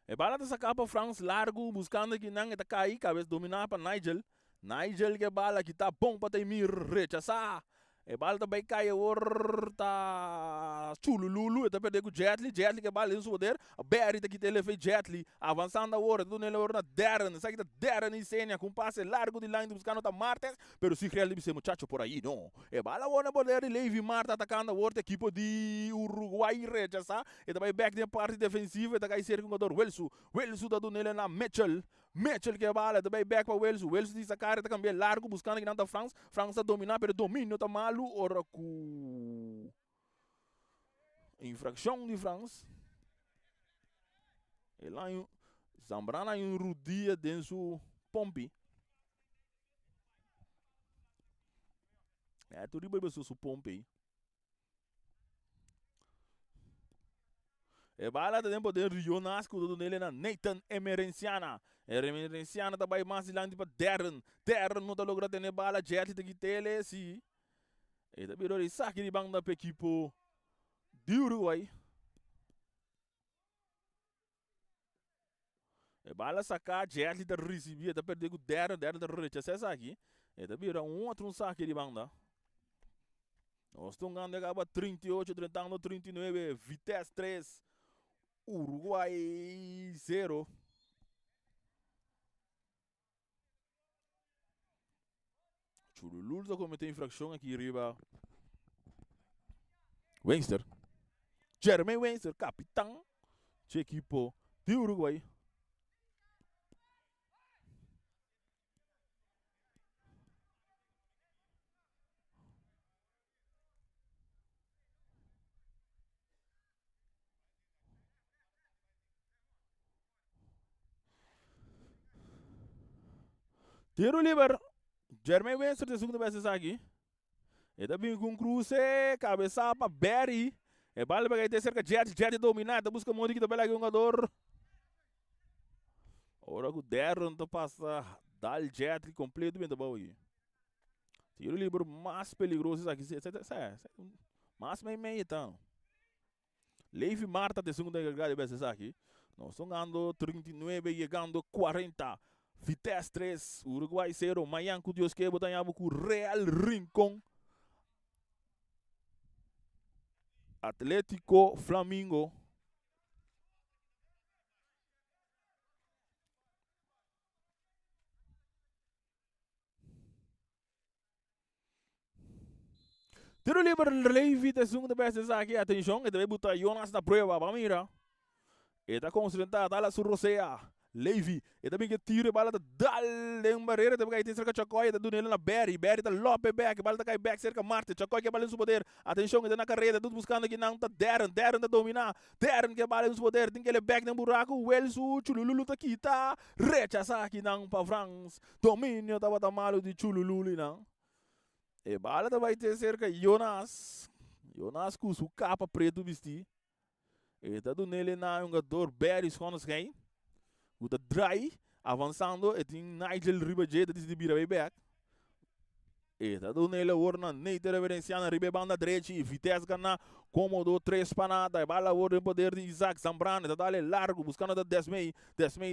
E bala da sacar para França largo, buscando que não está cair, cabeça dominar para Nigel. Nigel que bala que tá bom para Taimir, recha saque. E bala também cai tá Chulululu, tá perdendo o Jetli que bala em seu poder. A Berry tá aqui ele fez Jetli, avançando a hora, do nele hora na Darren, sabe que tá Darren em cena, com passe largo de line buscando tá Martes, pero se real esse muchacho por aí, não. E bala o poder de Levi Marta atacando a outra equipe de Uruguai, rechaça, e também back de parte defensiva, tá cai cerca com o jogador Welsu tá do nele na Mitchell que bala, também back para Welsu de sacar, tá cambiando largo, buscando que não tá France tá dominar, pero domínio tá malo, ora com infração de France. E lá em Zambrana em Rudia dentro Pompi. É, tudo bem pessoal su Pompi. E bala tem poder Rio Nasco do nele na Nathan Emerenciana. Emerenciana também mais longe para Darren. Darren não tá logrando ter bala jet de tele se. E tá virou saque de banda para equipe de Uruguai. E bala sacar jet da recibir, tá perdendo o Darren da rechaça aqui. E tá virou outro saque de banda. Nós estamos ganhando acaba 38, 39, Vitesse 3. Uruguai 0. Chululul já cometeu infração aqui riba. Wenster. Jeremy Wenster, capitão de equipe de Uruguai. Tiro livre. Jeremy Wenster de segunda vez aqui. E também com cruze, cabeça para Berry. E bala para ter cerca Jet dominada, busca um monte de também aqui um jogador. Ora o Darren tá passa dal Jet completamente bom aí. Tiro livre mais perigoso aqui, mais meio então. Levi Marta de segunda grade vezes aqui. Nós estamos ganhando 39 chegando 40. Vitesse 3, Uruguai 0, Mayanco Dios que botanhava com Real Rincón. Atlético Flamengo. Tiro livre, Levi, te segundo vez aqui, atenção, e deve botar Jonas na prova, vamos mira. E tá concentrado, lá sur Rosea. Levi, e também que tira a bala da dal em barreira, também que tem cerca Chacoy, da Dunela na Berry, Berry da Lope back, bala da cai back cerca Marte, Chacoy que bala em seu poder. Atenção, que na carreira, tudo buscando aqui não tá Darren da dominar. Darren que bala em seu poder, tem que ele back no buraco, Wells o Chululu tá aqui, tá. Rechaça aqui não para France. Domínio tava tá malo de Chululu não. E bala da vai ter cerca Jonas. Jonas com o capa preto vestir. E tá do nele na um jogador Berry Schonos quem? O da Dry avançando e tem Nigel Ribajeda de Bira back. E tá do nele orna Neite reverenciando ribe banda direita e Vitesse ganha cômodo 3 panada e bala o poder de Isaac Zambrano tá dale largo buscando da Desmei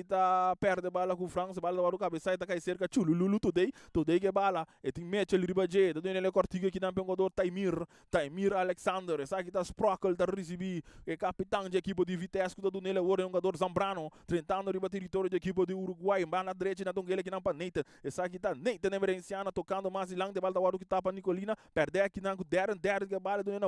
tá perde bala com França bala o cabeça tá cai cerca chululu today que bala e tem Mitchell Ribajeda do nele cortigo aqui na pengador Taimir Alexander essa aqui tá Sprockle tá recebi e capitão de equipe de Vitesse que do nele o jogador Zambrano tentando riba território de equipe de Uruguai bala direita na dongele aqui na Neite essa aqui tá Neite reverenciando tocando mais lang de bala que tapa Nicolina perde aqui na Darren que bala do nele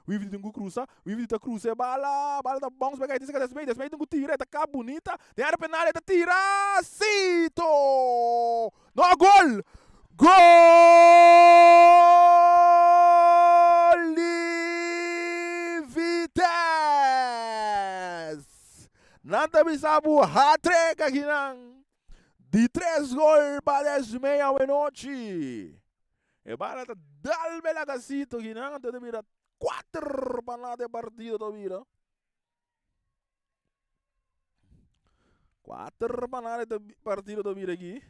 Wivdi tem que cruzar, Wivdi tá cruzando, bala tá bom, vai cair, Desmei tem que tirar, tá cá bonita, tem área penal, tá tira, Cito! No, gol! Gol de Vitesse! Nanta bisabu, hat-trick aqui não, de 3 gols para 10 ao noite. E bala tá dal bela casito aqui não, tá de mira 4 para de partido to mira. 4 para de partido to mira aqui.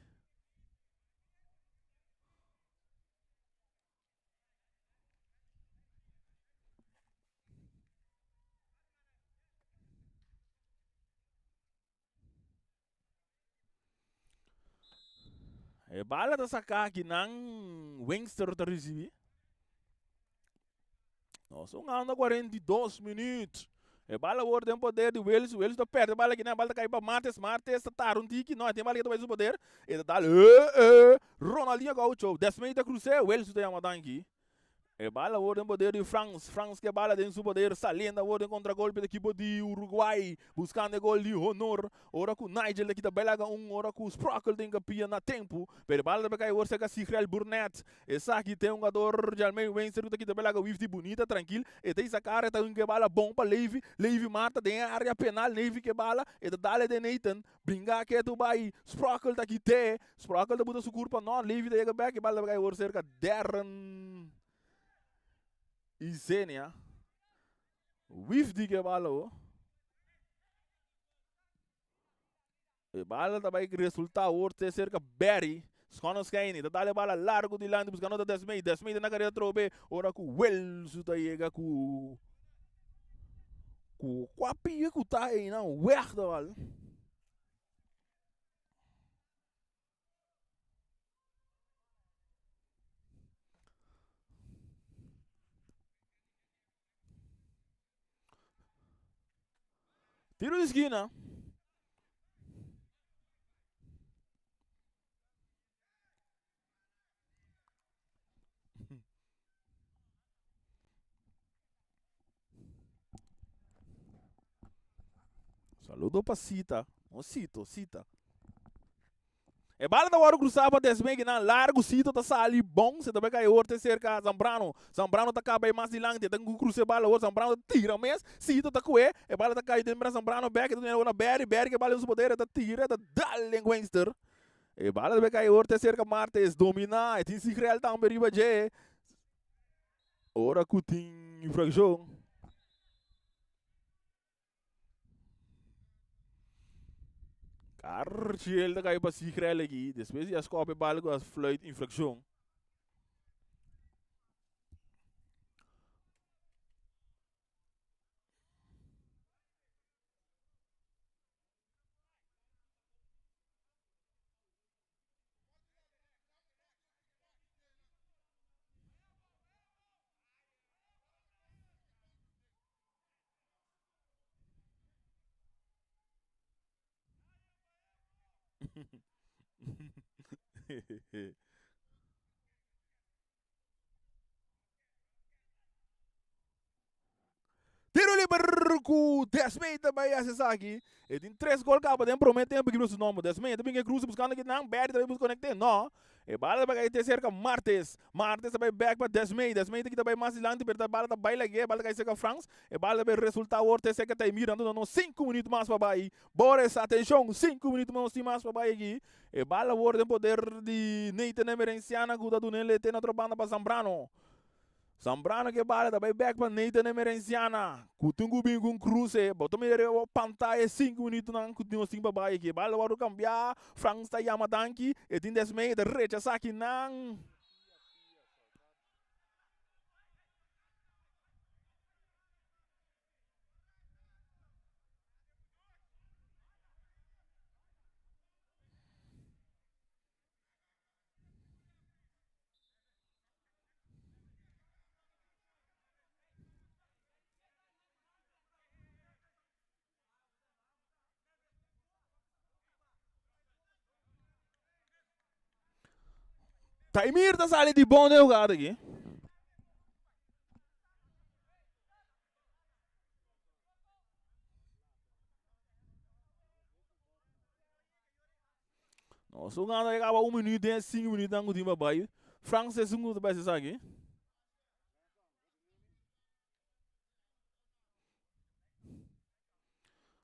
E bala tá sacar aqui não Wingster tá receber. Nossa, anda 42 minutos. E bala o tem poder de Wells tá perto, bala aqui, né? Bala cai para Martes tá um tique, não, tem bala que vai o poder. E tá Ronaldinho Gaucho, Desmei da Cruze, Wells tem uma aqui. E bala o tem poder de France que bala tem seu poder, saliendo o tem contra-golpe da equipe de Uruguai, buscando gol de honor. Ora com Nigel aqui da Belaga ora com Sprockle tem capia na tempo. Pero bala da cai o Orsa Sigrel Burnett. Essa aqui tem jogador de Almeida Wenser aqui da Belaga Wifty bonita, tranquilo. E tem essa cara, tá um que bala bom para Levi mata, tem a área penal, Levi que bala, e da dale de Nathan, brincar que é Dubai, Sprockle tá aqui te, Sprockle da buta su curpa, não, Levi da chega back, e bala da cai o Orsa Darren e Zenia. Wifty que bala, e bala também que resulta orte cerca Berry. Skonos kaini, da dale bala largo di land buscando da Desmei na carreira trobe, ora ku Wells da chega ku quapia ku tá aí não, weg da bal. Tiro de esquina. Saludo pra Cita. Cita. E bala da hora cruzar pra Desmeg na largo Cita tá sali bom, você também cai orte cerca Zambrano. Zambrano tá acaba mais de langte, tem que cruzar bala outro Zambrano tira mesmo. Cita tá coé, e bala tá cai dentro Zambrano back, do na Berry que bala os poder tá tira, tá dale em Weinster. E bala também cai orte cerca Martes domina, e tem se real tá riba je. Ora cutin infração. Cartiel da cai pra se real aqui, depois já escope bala com as flight infração. com 10 metros também essa aqui. Ele tem 3 gols capa, tem promete tempo que não se nome 10 metros, também que cruza buscando aqui não, Berry também buscando aqui não. E bala vai ter cerca Martes também back para 10 metros aqui também mais lento, pero bala da baila aqui, bala vai cerca France, e bala vai resultado orte cerca tá mirando não 5 minutos mais para baixo. Bora essa atenção, 5 minutos mais para baixo aqui. E bala tem poder de Neita Nemerenciana, guda do nele tem na trobanda para Zambrano. Zambrano que bala também back para Neita Nemerenciana. Kutungu bem com cruze, botou me o pantalla 5 minutos não continua assim para baixo aqui. Bala vai cambiar, France está yamadanki, e tem 10 metros rechaça aqui não. Taimir tá saindo de bom jogada aqui. Nossa, o Gana acaba 1 minuto e 5 minutos não continua baixo. France é segundo para esse aqui.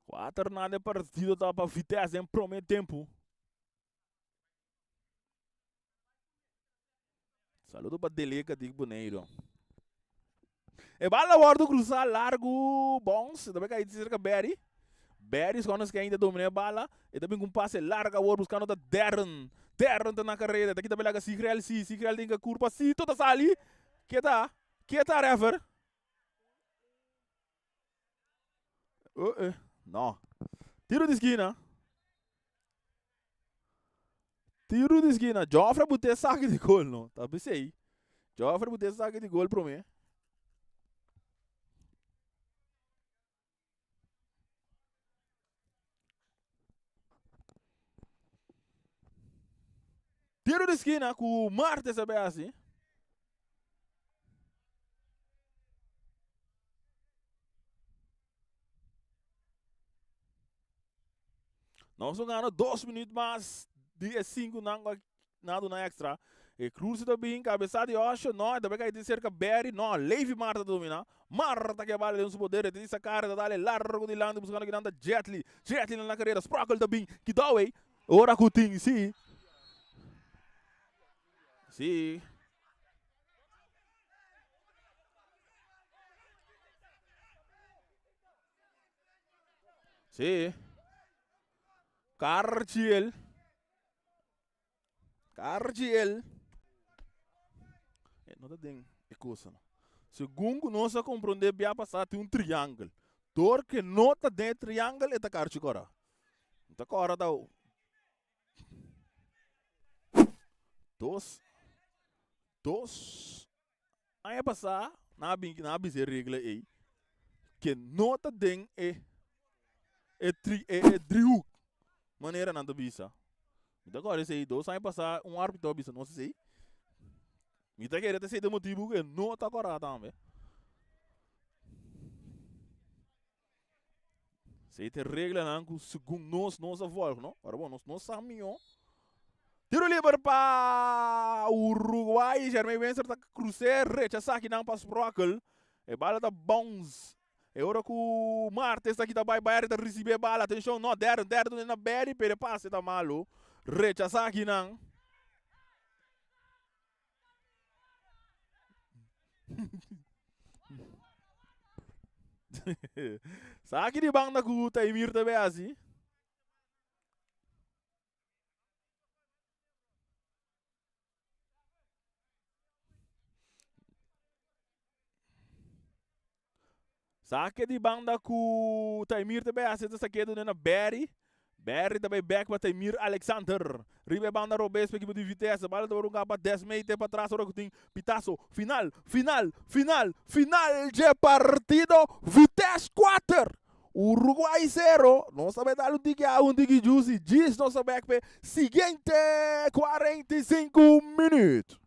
Quatro nada partido tá para Vitesse em primeiro tempo. Saludo para Deleca de Boneiro. E bala bordo cruzar largo bons, também cai de cerca Berry. Berry quando que ainda domina a bala, e também com passe larga o buscando da Darren. Darren tá na carreira, daqui também laga Sigrel tem que curva si toda sali. Que tá refer? Não. Tiro de esquina. Joffre botou saque de gol, não. Tá pensei. Joffre botou saque de gol para mim. Tiro de esquina com o Martes sabe assim. Nós ganhamos 2 minutos mais. 5 nada na extra. E Cruz também, cabeçada de Osho, não, também cai de cerca Berry, não, Leve Marta domina. Marta que vale de poder, tem essa cara, dá largo de lado, buscando que anda Jetli na carreira, Sprockle também, que dá aí, ora Coutinho, sim. Sim. Sim. Cartiel. Não tem coisa. Segundo nós compreender bem passar tem triângulo. Dor que nota de triângulo é da carti cora. Tá cora da dos aí passar na bise regra aí que nota den triu maneira nada bisa. Então agora esse aí dois aí passar árbitro bisa não sei. Me tá querendo ser de motivo que não tá correto também. Se tem regra não que segundo nós volta, não? Agora bom, nós sabemos. Tiro livre para Uruguai, Germain Vencer tá cruzer, rechaça aqui não para Sprockle. E bala da bons. É hora que o Martes tá aqui da Bayern tá receber bala, atenção, não, der na Berry, pere passe tá malo. Rechaça aqui não. Saque de banda com o Taimir também assim. Saque de banda com o Taimir também assim. Essa aqui é do Nena Berry. Berry também back para Taimir Alexander. Ribe banda Robes para equipe de Vitesse. Bala do Urunga para 10 metros para trás. Agora que tem Pitaço. Final de partido. Vitesse 4. Uruguai 0. Não sabe dar um tique juicy. Diz nosso back para seguinte 45 minutos.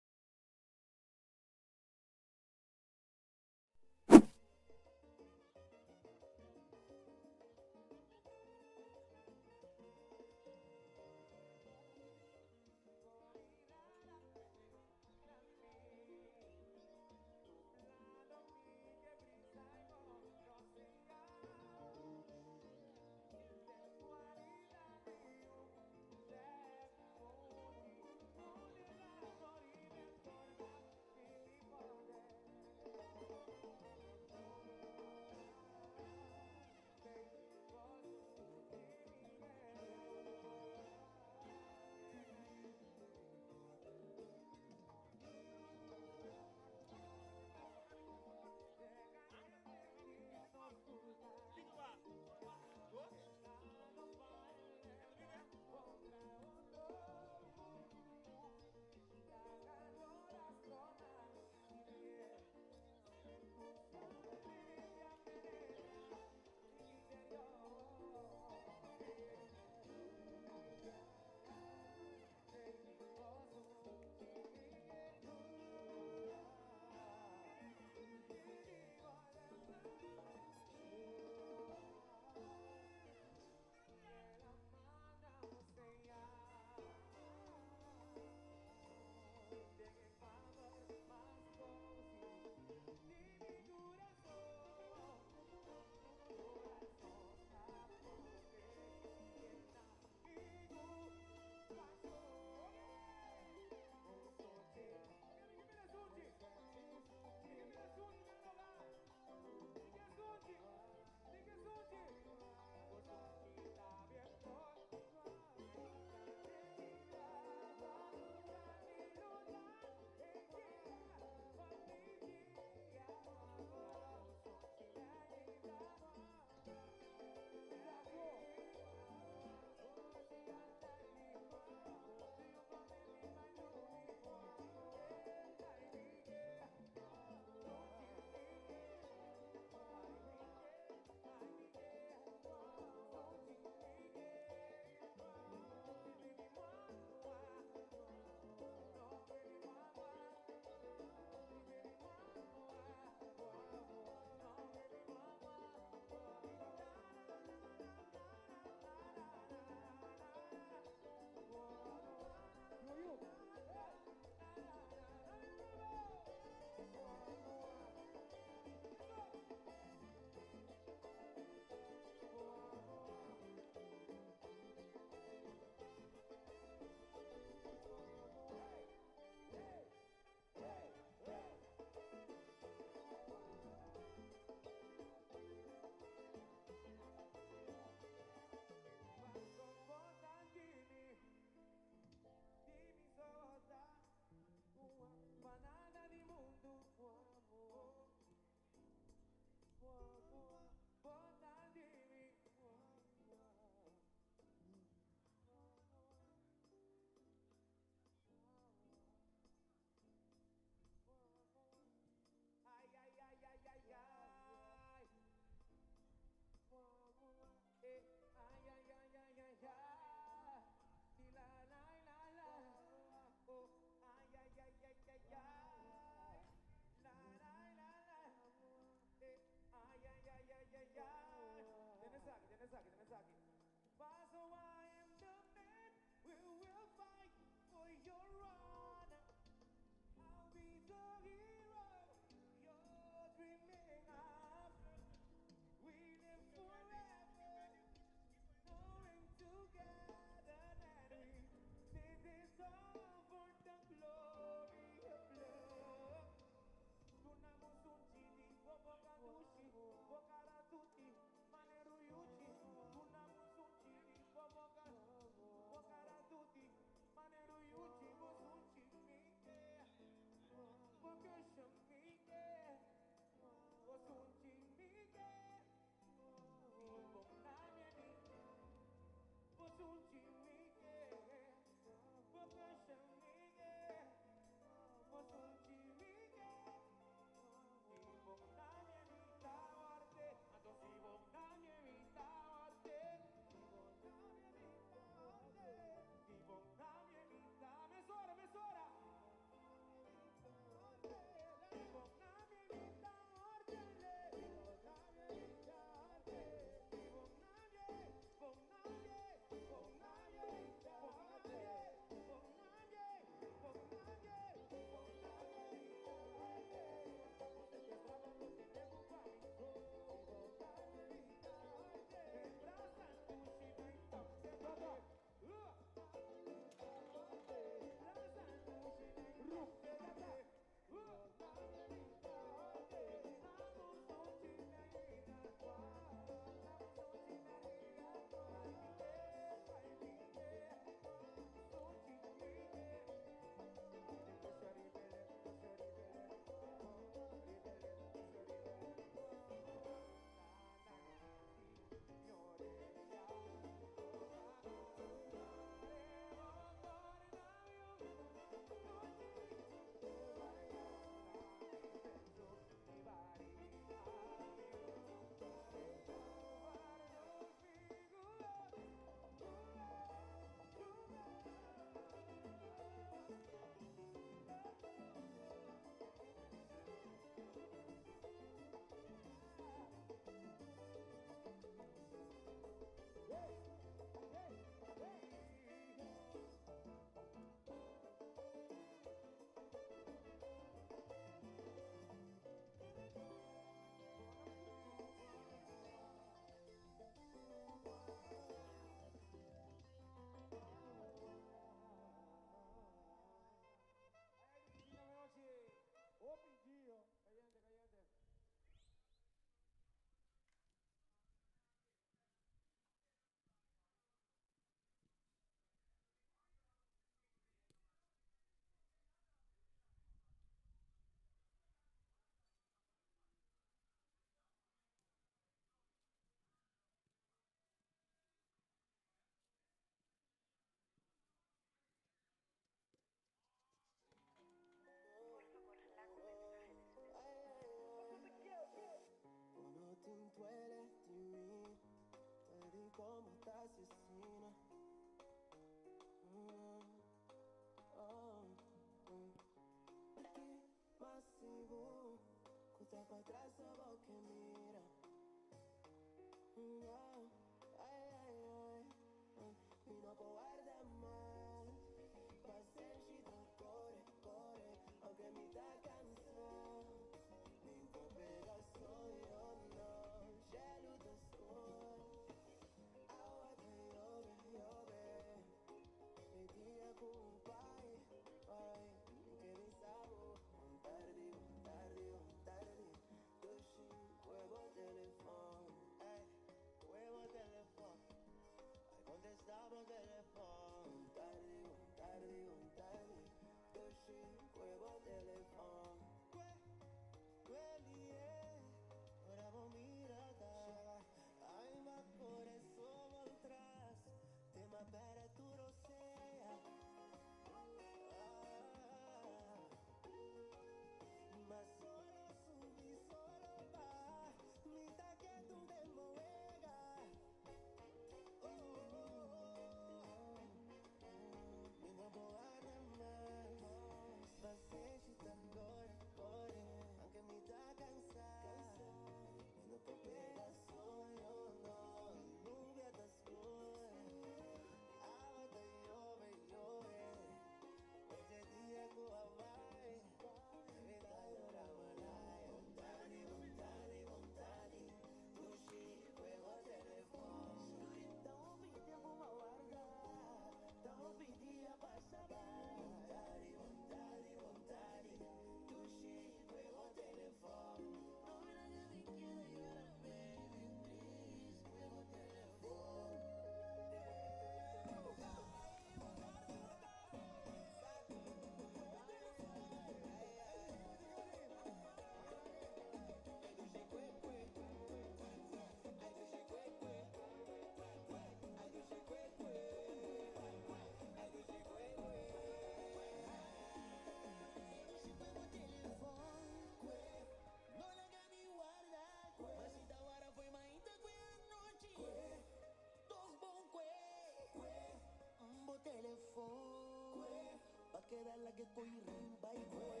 queda la que coi rimba y kwe.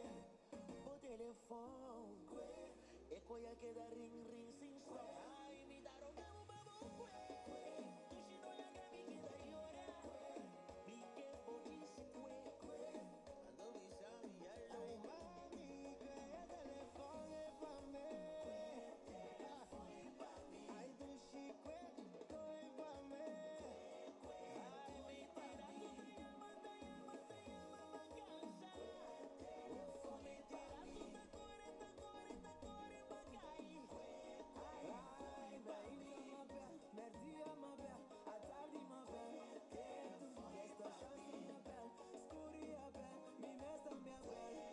O teléfono, e koya queda ring ring sin stop. Ay, mi daro gamo babo kwe. Tu shino ya gami queda llora. Mi que botis kwe. Ando visa mi allo. Ay, mami, que el teléfono es pa' mí. Ay, tu chique, kwe pa' mí. Ay, mi tira, tú te llama, ma cansa. Mi tira, tú te corre, ma caí. Ay, baby, ma belle, merci ma belle, à tardi ma belle. Que tu esta chance ma belle, scuri a belle, mi mesta mia belle.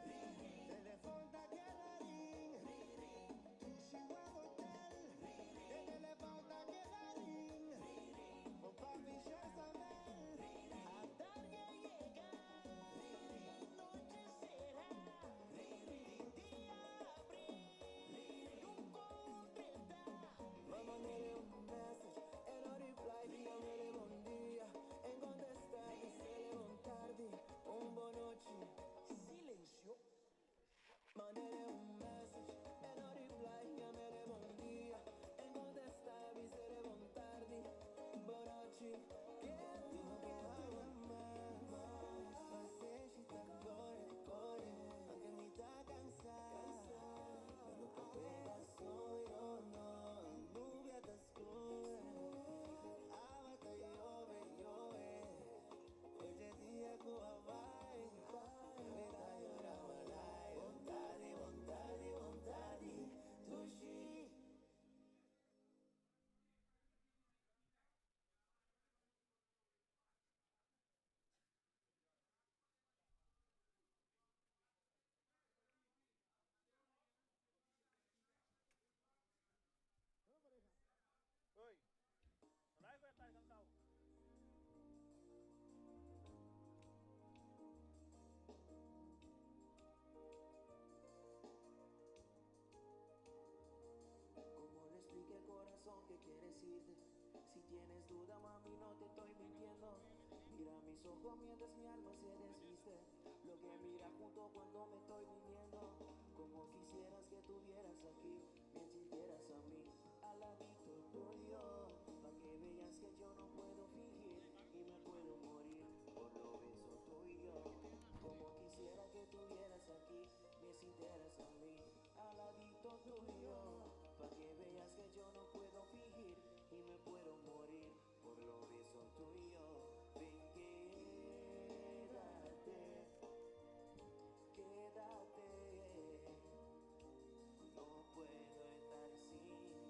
Que tu telefono da queda ring, tu si va hotel, el telefono da queda ring, o pa mi chance belle. A tarde llega, noche será, día abrir, nunca concreta. Mamma nere un message e non reply, dígamele buen día. En contestar dice un tardi, un buonoci, silencio. Mandele un message e non reply, dígamele buen día. En contestar dice un tardi, buonoci. Que tu que haga más, se está corre, aunque me está cansada. Lo que pega soy yo, no, nubia te escura. Abata llove, hoje dia com a vai. Venta llorar malai, vontade, tushi. Oi, não vai estar cansado. Como le explique el corazón que quiere decirte. Si tienes duda, mami, no te estoy mintiendo. Mira mis ojos mientras mi alma se desviste. Lo que mira junto cuando me estoy viniendo. Como quisieras que tuvieras aquí, me sintieras a mí, al ladito tuyo. Pa' que veas que yo no puedo fingir y me puedo morir por lo beso tuyo. Como quisiera que tuvieras aquí, me sintieras a mí, al ladito tuyo. Pa' que veas que yo no puedo fingir y me puedo morir por lo beso tuyo. Ven, quédate, no puedo estar sin ti. Ven, quédate, no puedo estar sin ti.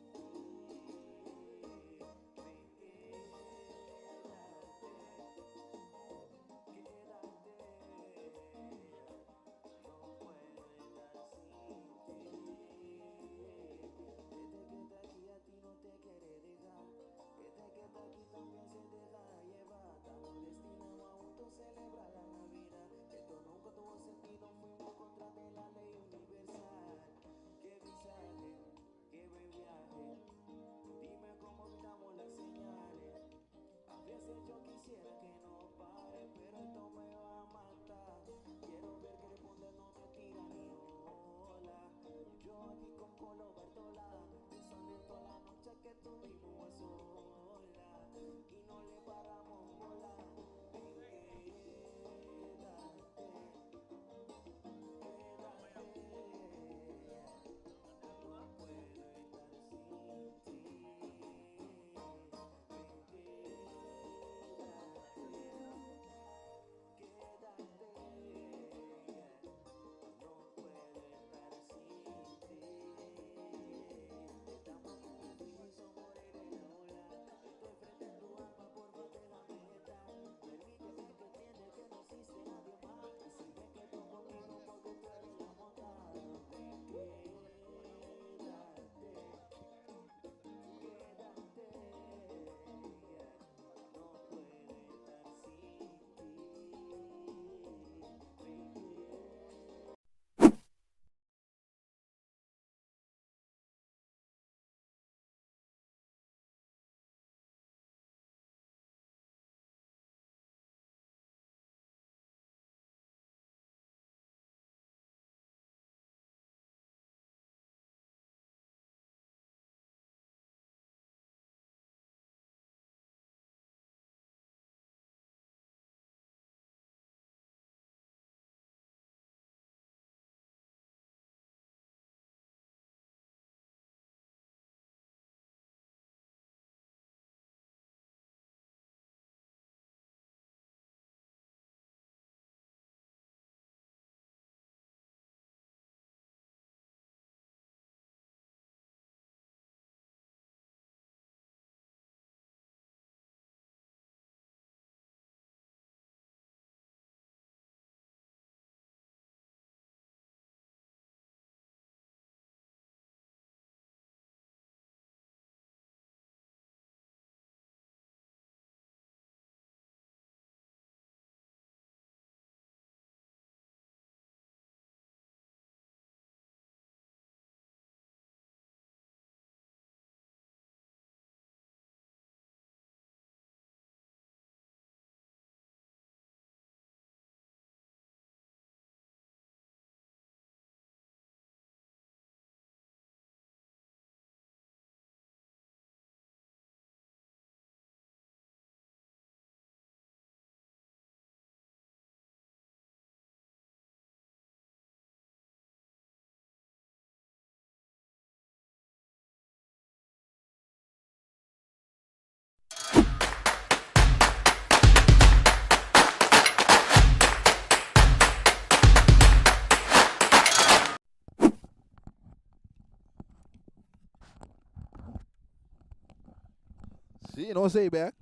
Sim, não sei back.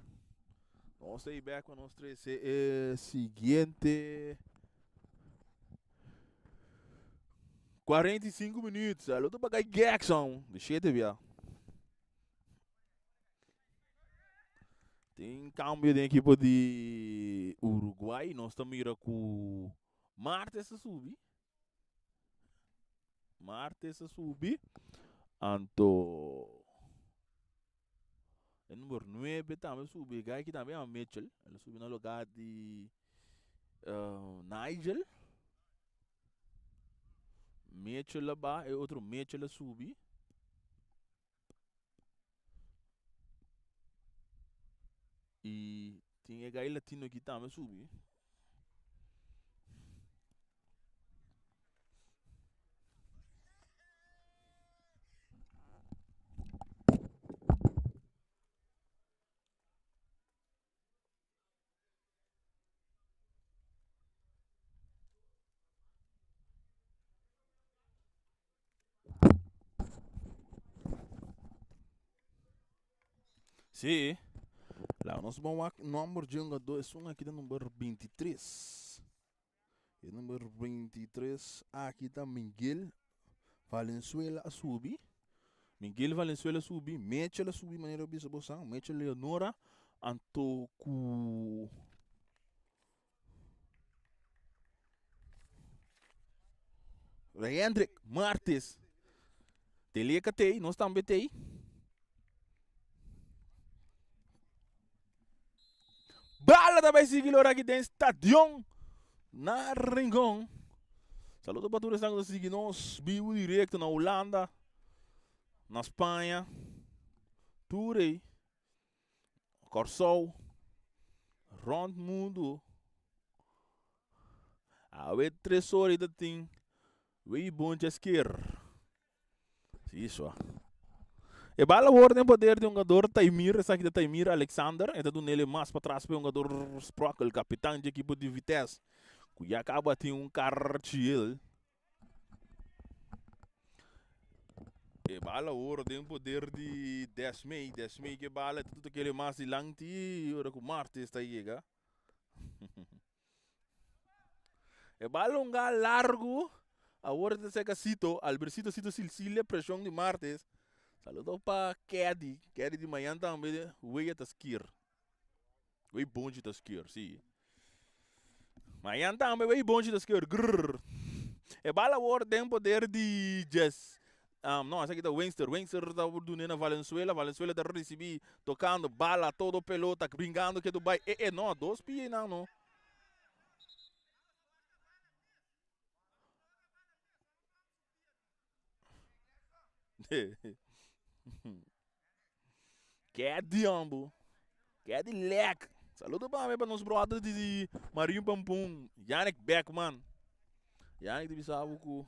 Não sei back para nós três. Seguinte. 45 minutos. A luta para Jackson. Deixa eu ver. Tem câmbio da equipe de Uruguai. Nós estamos indo com Marte se subir. Marte se subir. Anto. O número 9 também subiu. Aqui também é Mitchell. Ele subiu no lugar de Nigel. Mitchell lá, é outro Mitchell subiu. E tem gai latino aqui também subiu. Sim. Lá, nós vamos número de jogador é aqui do número 23. E número 23, aqui está Miguel Valenzuela a subir. Miguel Valenzuela subir, Mitchell a subir, maneira observação, Mitchell Leonora, Antoco. Hendrik Martes. Telia Catei, nós também tem. Bala também seguiu aqui dentro do estadião. Na Rincón. Saludos para todos que seguem nós, vivo direto na Holanda, na Espanha, Turei, Corsol, Rond Mundo. A ver 3 horas da tem, vem bom de esquerda. Isso. E bala o ordem poder de um jogador Taimir, essa aqui da Taimir Alexander, é do nele mais para trás para um jogador Sprockle, capitão de equipe de Vitesse. Que acaba de um cartiel. E bala ouro tem poder de 10 mei que bala tudo aquele mais de lanti, ora com Marte está aí, ga. E bala um gal largo, a hora de seca cito, Albercito cito Silcília, pressão de Martes. Saludo para Kedi de manhã também, o a tasquir. O bom de tasquir, sim. Manhã também vai bom de tasquir, grrr. E bala ouro tem poder de Jess. Não, essa aqui é o Wingster está do na Valenzuela está recebendo, tocando bala, todo pelota, brincando que tu vai. Não, 2 pies não. Que é de ambo, que é de leque. Saludo para nos brothers de Marinho Pampum, Yannick Beckman. Yannick de Bissau com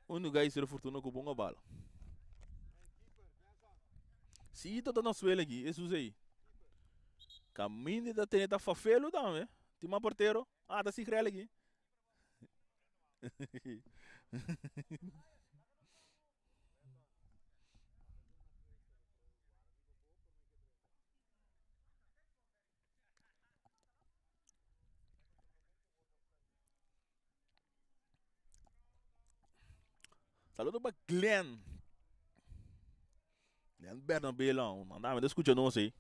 um lugar e ser fortuna com bonga bala. Sim, tô dando suela aqui, isso aí. Caminho da teneta fafelo também. Tem uma porteiro. Tá se crela aqui. Saludo para Glenn Bernabelão. Mandava, escuta não sei.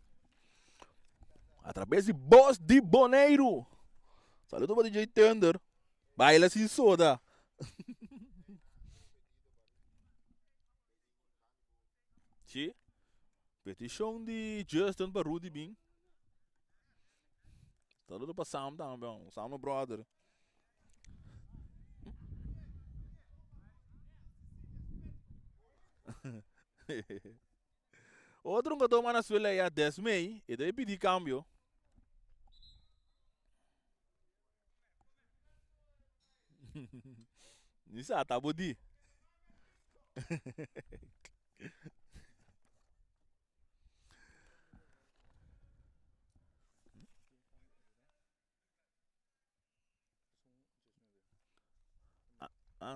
Através de Boss de Boneiro. Saludo para DJ Thunder. Baila sem soda. Sim. Petição de Justin para Rudy Bean. Saludo para Sam também. Sam brother. Outro jogador mais na Suela é a 10 mei. E daí pedir câmbio. Isso é tá bodi.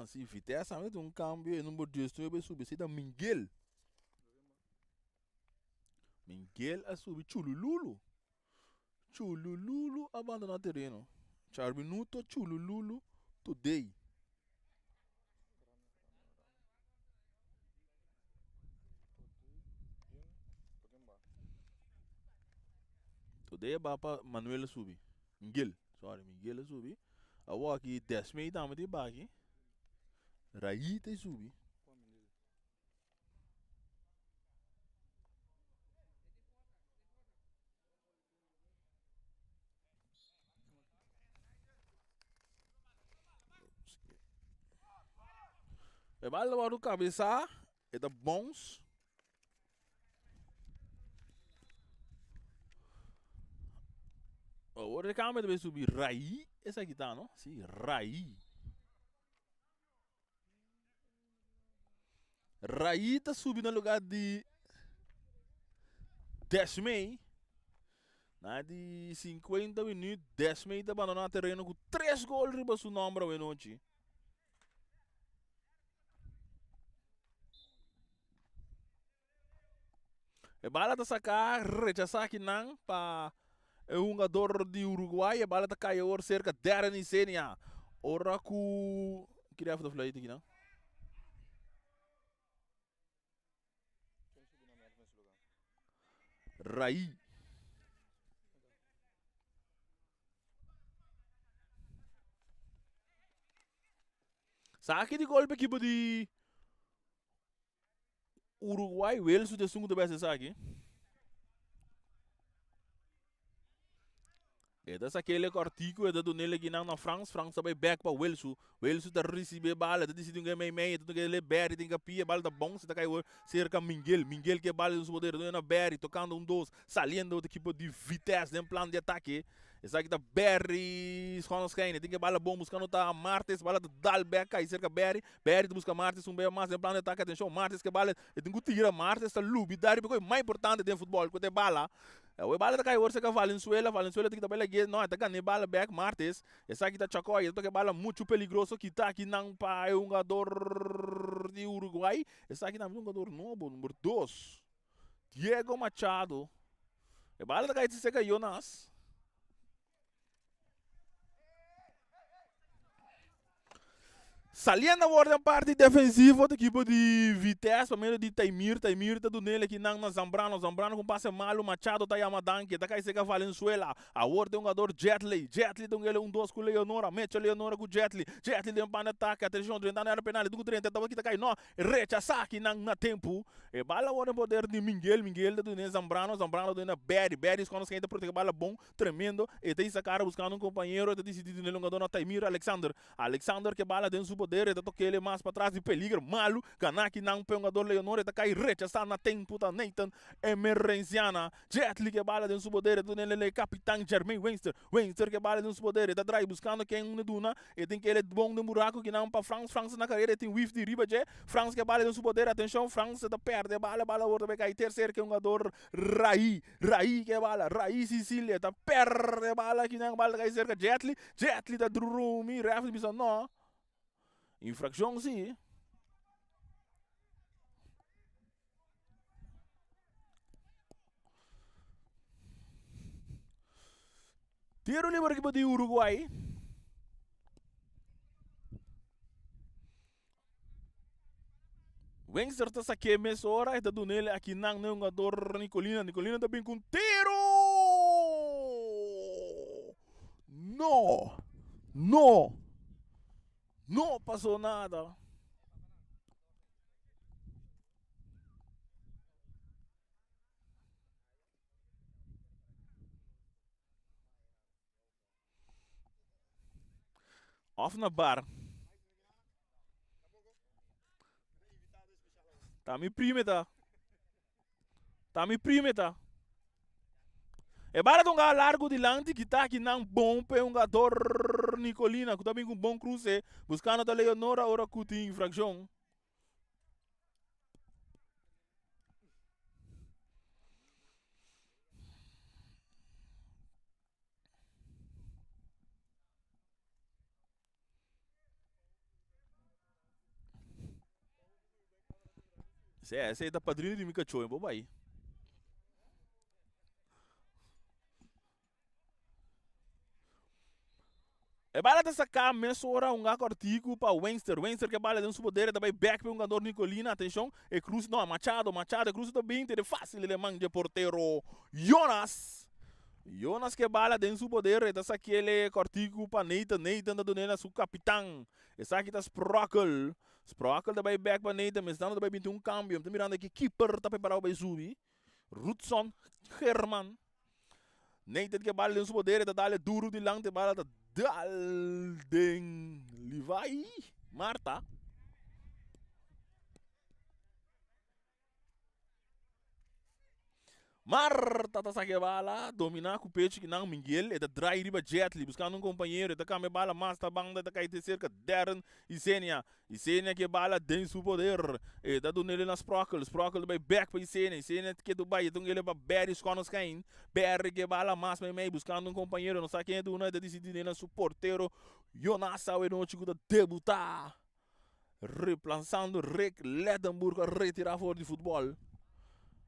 Sim, Vitesse também tem um câmbio. E número 10 vai subir. Isso é Miguel Miguel a subir. Chulululu. Chulululu abandona terreno. 4 minutos, Chulululu today. Today ba pa Manuel subi. Miguel, sorry, Miguel subi. Awa aqui 10 meio dama de bagi. Raí te subi. E bala baru cabeça, é da bons. Agora a câmera deve subir Raí, essa aqui tá, não? Sim, Raí. Raí tá subindo no lugar de 10 meio. Na de 50 minutos, 10 meio tá abandonando o terreno com 3 gols riba seu número de noite. E bala tá sacar, rechaçar aqui não, para um jogador de Uruguai, e bala tá caindo cerca de 10 e senia. Ora com... Queria falar aqui não? Raí. Saque de golpe aqui de Uruguai, Wales, o segundo best saque. E dessa aquele cortico, da do nele aqui na França, França vai back para Wales, Wales tá receber bala, tá decidindo que meio, tá que Berry tem que pia, bala tá bom, se tá caindo cerca Miguel que bala dos poderes, na Berry tocando dois, saliendo do equipe de Vitesse, em plano de ataque. Essa aqui tá Berry, Schoenstein, tem que bala bom, buscando tá Martes, bala da Dalbeck, aí cerca Berry tá busca Martes, bem mais em plano de ataque, atenção, Martes que bala, tem que tirar Martes, tá lubi, dari, porque é mais importante dentro do futebol, que é bala. O bala tá caindo cerca Valenzuela tem que tá bala aqui, não, tá ganhando bala back Martes, essa aqui tá Chacoy, tá que bala muito peligroso, que tá aqui não para um jogador de Uruguai, essa aqui não é um jogador novo, número 2, Diego Machado, o bala tá caindo cerca Jonas. Saliendo agora a parte defensiva da equipe de Vitesse, primeiro de Taimir tá do nele aqui na Zambrano com passe malo, Machado tá Yamadan, que tá caindo a Valenzuela, agora tem um jogador Jetli tem ele 2 com Leonora, mete a Leonora com Jetli tem um pan de ataque, atenção, tá na área penal, do 30, tá aqui tá caindo, rechaça aqui na tempo, e bala agora o poder de Miguel tá do nele Zambrano do nele Berry, quando se ainda proteger bala bom, tremendo, e tem essa cara buscando um companheiro, tá decidido nele um jogador Taimir, Alexander que bala dentro do poder, tá toque ele mais para trás de peligro, malo, Ganaki não põe um jogador Leonor, tá cai rechaçar na tempo, tá Nathan emergenciana, Jetli que bala dentro do poder, do nele capitão Jermaine Weinster que bala dentro do poder, tá drive buscando quem um duna, e tem que ele bom de buraco que não para France na carreira, tem whiff de riba, France que bala dentro do poder, atenção, France tá perde, bala, outra vai cair terceiro que um jogador Raí que bala, Raí Sicília, tá perde, bala que não bala cai cerca, Jetli tá drumi, ref de não. Infração sim. Tiro livre aqui de Uruguai. Wengster tá saque mesa hora, tá do nele aqui não é um jogador Nicolina tá bem com tiro. Não passou nada. Off na bar. Tá me prime, tá? É para um largo de lante que tá aqui não bom para um jogador Nicolina, que também com bom cruze, buscando a Leonora, ora que tem infração. Esse é da padrinho de Mikacho, é bobo aí. E bala dessa cá, mesora um gaco artigo para Wenster que bala de um poder também back para um jogador Nicolina, atenção, e cruz não, Machado, cruz também, é fácil ele manja porteiro Jonas que bala de um poder, e dessa aquele artigo para Nathan da dona su capitão, essa aqui tá Sprockle também back para Nathan, mas não também tem um câmbio, tá mirando aqui keeper tá preparado para subir, Rutson, Herman, Nathan que bala de um poder, tá dale duro de lang, bala tá Dalden Levi Marta tá saque bala dominar com o pecho que não Miguel é da dry riba Jetli buscando um companheiro é da cama bala mas tá banda da cai cerca Darren e Senia que bala tem seu poder é da do nele nas Sprockle vai back para Senia que do Bahia então ele para Barry Sconos cain Barry que bala mas meio buscando um companheiro não sabe quem é do não é da decidir na suporteiro Jonas ao noite que debutar replaçando Rick Ledenburg a retirar fora de futebol.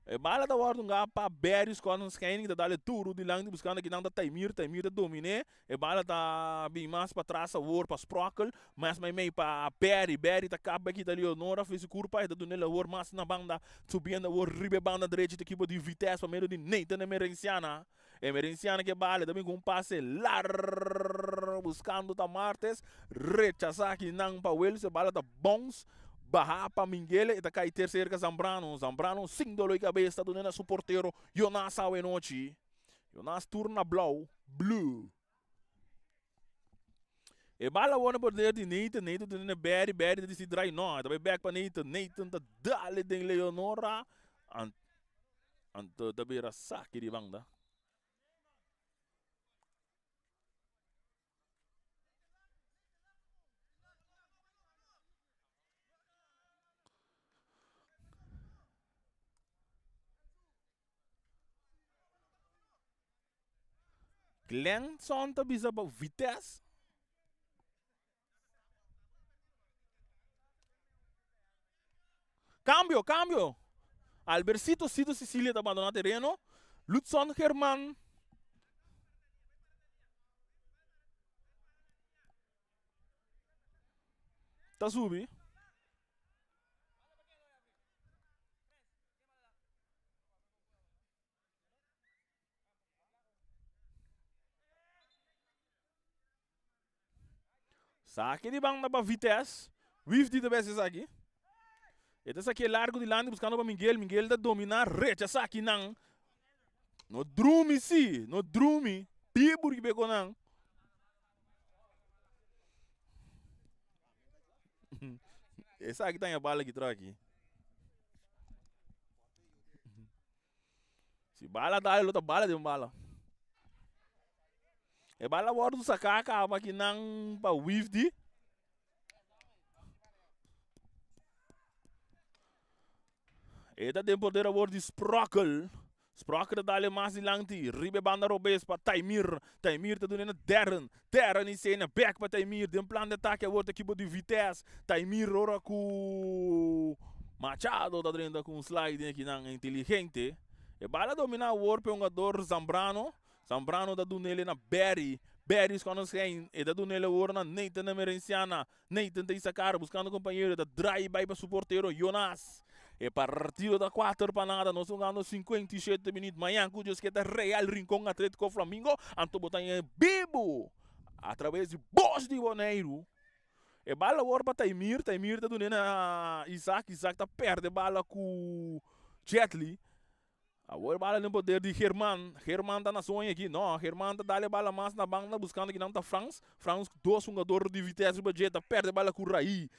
E bala da ordem para Barry Sconos cain da dale tudo de lang buscando que não da Taimir da domine e bala da bem mais para trás a war para Sprockle mas meio para Barry tá capa aqui da Leonora fez o curva e da do nela war mas na banda subindo a war ribe banda direita equipe de Vitesse para meio de Nathan Emerenciana que bala também com um passe largo buscando da Martes rechaçar aqui não para Wells e bala da Bons barra para Minguele e tá cai terceiro que Zambrano 5 dolor cabeça do nena suporteiro Jonas ao noite Jonas turna blue e bala o poder de Nathan do nena Barry de se dry não também back para Nathan tá dale de Leonora anto da beira saque de banda Glenn son tá bisa ba Vitesse cambio Albercito Sicilia tá abandonando terreno Lutzon Herman tá subi saque de banda para Vitesse With de best aqui esse aqui é largo de lado buscando para Miguel da dominar recha saque não no drume pibur que pegou não essa aqui tem a bala que traz aqui se bala dá outra bala de bala e bala bordo sacar acaba que não para Wifdi e da tem poder a bordo Sprockle dá-lhe mais de lanti ribe banda robes para Taimir tá dando Darren e cena back para Taimir tem um plano de ataque a bordo equipe de Vitesse Taimir ora com Machado da dentro com slide aqui não inteligente e bala dominar o war para um jogador Zambrano da do nele na Barry quando se e da do nele o na Nathan Emerenciana tem sacar buscando companheiro da drive by para suporteiro Jonas e partido da 4 para nada nós jogamos 57 minutos manhã cujos que é Real Rincón Atlético Flamengo anto botar em vivo através de Bos de Boneiro e bala o para Taimir da do nele Isaac tá perde bala com Jetli agora bala no poder de Herman tá na sonha aqui não Herman tá dando bala mais na banda buscando que não tá Franz dois jogadores de Vitesse budget perde bala com Raí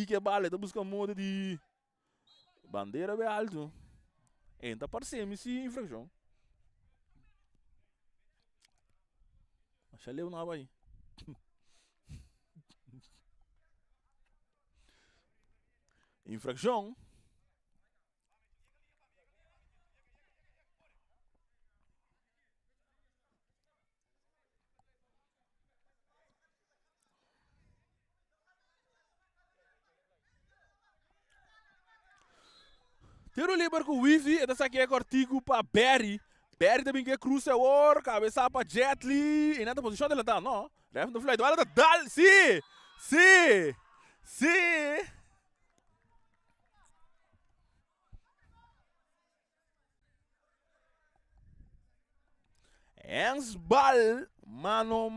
que bala tá buscando modo de bandeira bem alto entra para cima se infração achei não vai infração tiro livre com o Wifi, essa aqui é cortigo para Barry também que cruza o cabeça para Jetli, e nessa posição dele tá, não? Ref no fly, bola da dal, sim! Sim! Sim! Ens bal, mano,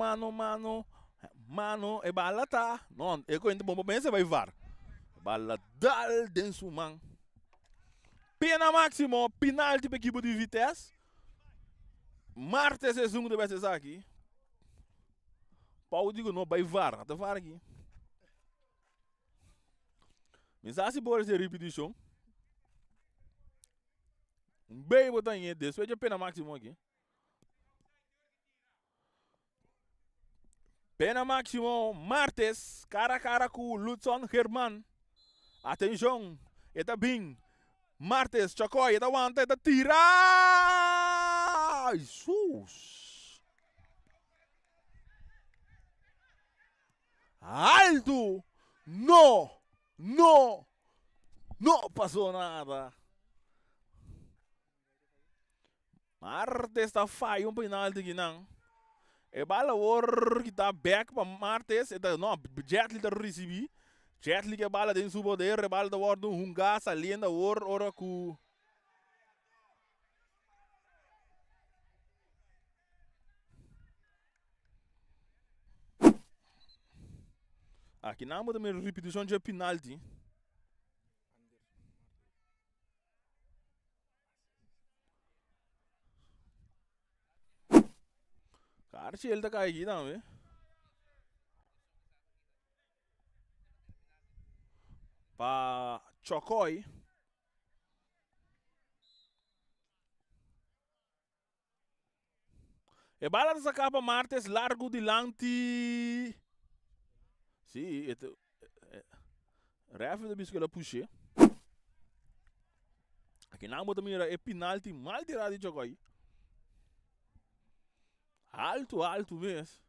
e bala tá. Não, eu conheço bom bem, você vai var. Bala dal dentro man. Pena máximo, penalti para equipe de Vitesse. Martes é um de vezes aqui. Pau digo não, vai var, até var aqui. Mas assim pode ser repetição. Bem botar em desse, veja pena máximo aqui. Pena máximo, martes, cara a cara com Lutzon Herman. Atenção, eta bem. Martes, Chacói, eta aguanta, eta tira! Jesus! Alto! No! No! No passou nada. Martes está falho um penalti aqui não. E bala or que tá back para Martes, eta não, Jetli tá recebi. Jetli que bala dentro do poder, bala da war do hunga saliendo or ora ku. Aqui não muda minha repetição de penalti. Cara, se ele tá caindo não, é? Pa Chocói. E bala dessa capa Martes largo dilante. Sim, ref da biscola puxei. Aqui não muda minha é penalti mal tirado de Chocói. Alto mesmo.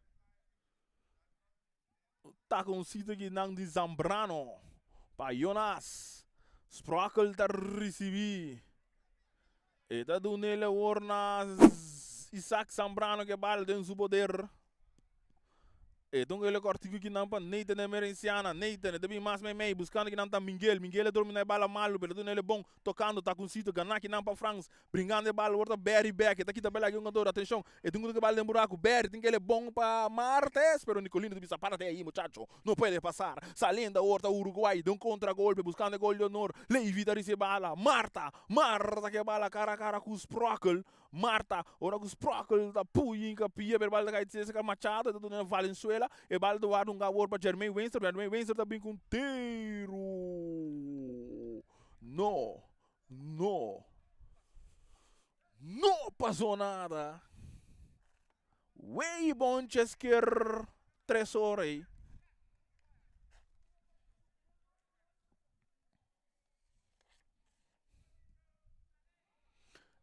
Tá com o sítio aqui não de Zambrano. Pa Jonas. Sprakel tá recebi. E tá do nele ornas Isaac Zambrano que bala dentro do poder. Então ele cortigo que não para Nathan emergenciana, Nathan, deve mais meio buscando que não tá Miguel é dormindo na bala malo, pelo ele é bom tocando, tá com sítio, ganhar que não para Franz, brincando de bala, outra Barry back, tá aqui também lá que jogador, atenção, então que bala de buraco, Barry, tem que ele é bom para Martes, pero Nicolino deve para até aí, muchacho, não pode passar, saliendo outra Uruguai, de um contra-golpe, buscando gol de honor, Levi da recebe bala, Marta que bala cara a cara com o Sprockle, Marta, ora com o Sprockle da puinha, pia, per bala da caetese que Machado, da na Valenzuela, e bala do ar um gawor para Jermaine Winster tá bem com inteiro. Não passou nada. Way bom chesquer 3 horas aí.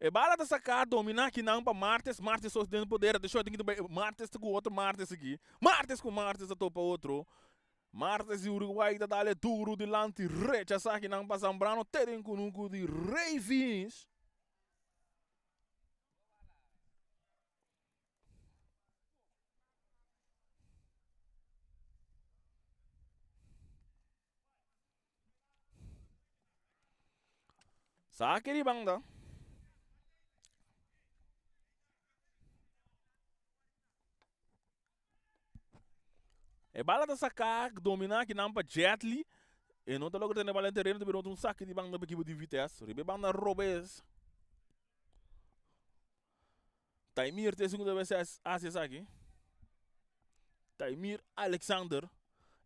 E bala da sacar, dominar aqui não para Martes só dentro do poder, deixou aqui Martes com outro Martes aqui. Martes com Martes, a topa outro. Martes e Uruguai da dale duro dilante, rechaçar aqui não para Zambrano, terem com um de Ravens. Saque de banda. E bala da sacar, dominar que não para Jetli. E não tá logo tendo bala em terreno, também um saque de banda para equipe de Vitesse. Ribe banda Robes. Taimir tem segunda vez acessa aqui. Taimir Alexander.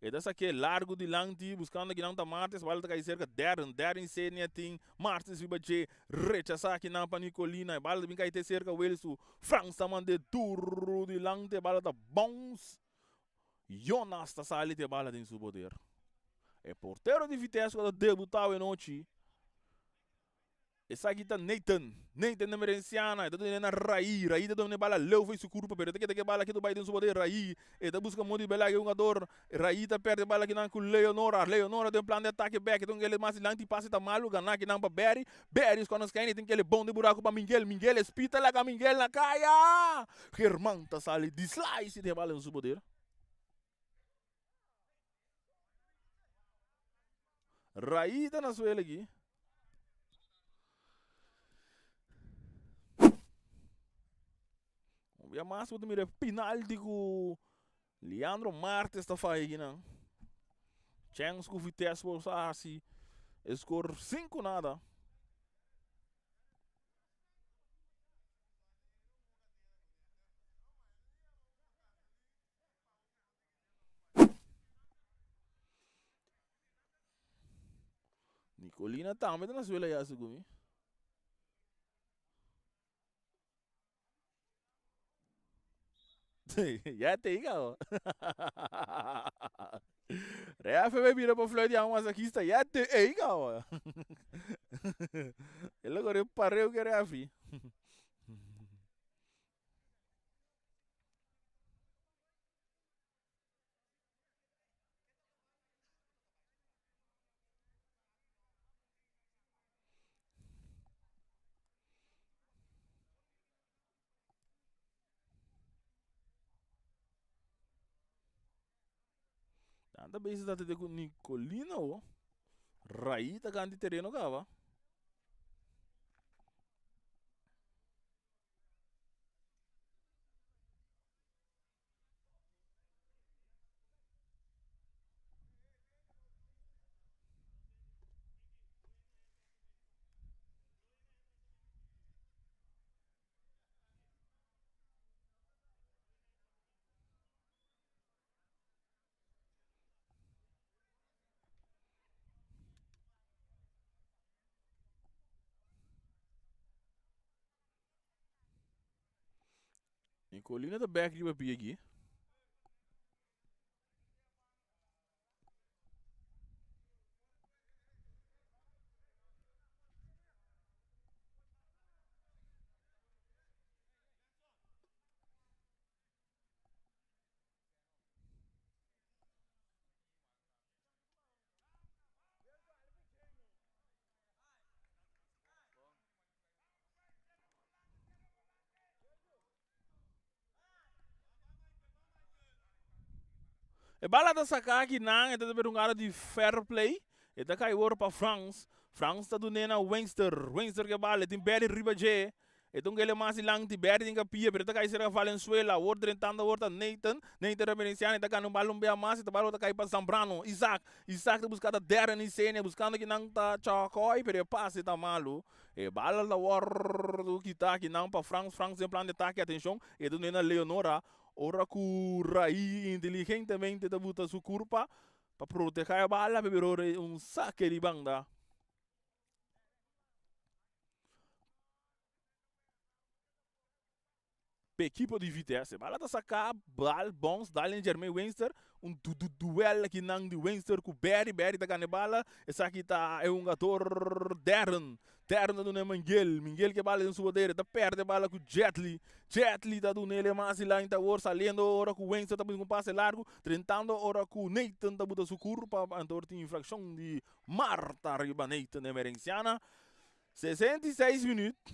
E dessa aqui é largo de Lanti, buscando que não tá Martes, bala tá cair cerca Darren Senia tem Martes Vibache, rechaçar que não para Nicolina, bala tá cair cerca Wilson, Franz tá mandando duro de Lanti, bala tá bons. Jonas tá saindo de bala dentro do poder. É porteiro de Vitesse quando debutou em noite. Essa aqui tá Nathan emergenciana, tá dando na Rai tá dando bala leu foi curva, pero tem que bala aqui do bairro dentro do poder Rai, e tá busca muito bela jogador, Rai tá perde bala aqui não com Leonora tem um plano de ataque back, então ele mais lento passe tá malu, ganhar aqui não para Barry quando caem tem que ele bom de buraco para Miguel espita lá com Miguel na caia. Herman tá saindo de slice de bala dentro do poder. Raí tá na suela aqui. Vamos ver mais o mira penalti com Leandro Martes tá fazendo aqui, não. Chance com Vitesse por assim. Score 5-0. Nicolina também tá na suela já, segundo. Já tem, cara. Reafe vai virar pra Floyd a umas aqui, está. Já tem, ei, cara. Ele agora parou que Reafe. Tanta vez tá tendo com Nicolina, ó. Raí tá ganhando terreno, cara. Nicolina tá back de papi aqui. E bala da sacar aqui não, então tá um cara de fair play. E tá caindo para France. France tá do nena Weinster. Weinster que bala, tem Berry Ribaje. Então ele mais lang ti Berry tem capia, pero tá caindo será Valenzuela, outro tentando outro Nathan, Nathan referenciando, tá caindo balão bem mais, tá balão tá caindo para Zambrano, Isaac tá buscando Darren e Sene, buscando que não tá Chacoi, pero passe tá malo. E bala da war do que tá aqui não para France em plano de ataque, atenção, e do nena Leonora. Ora ku Raí inteligentemente da buta su curpa para proteger a bala, pero un saque de banda. Equipo de Vitesse, bala tá sacar, bal bons, dalen Jermaine Weinster, duelo aqui não de Weinster com Berry tá ganhando bala, essa aqui tá é um ator Darren do Miguel que bala em sua poder, tá perde a bala com Jetli tá do nele mais lá em Tower, saliendo ora com Weinster tá com um passe largo, tentando ora com Nathan tá botando sua curva, então tem infração de Marta arriba Nathan emerenciana, 66 minutos.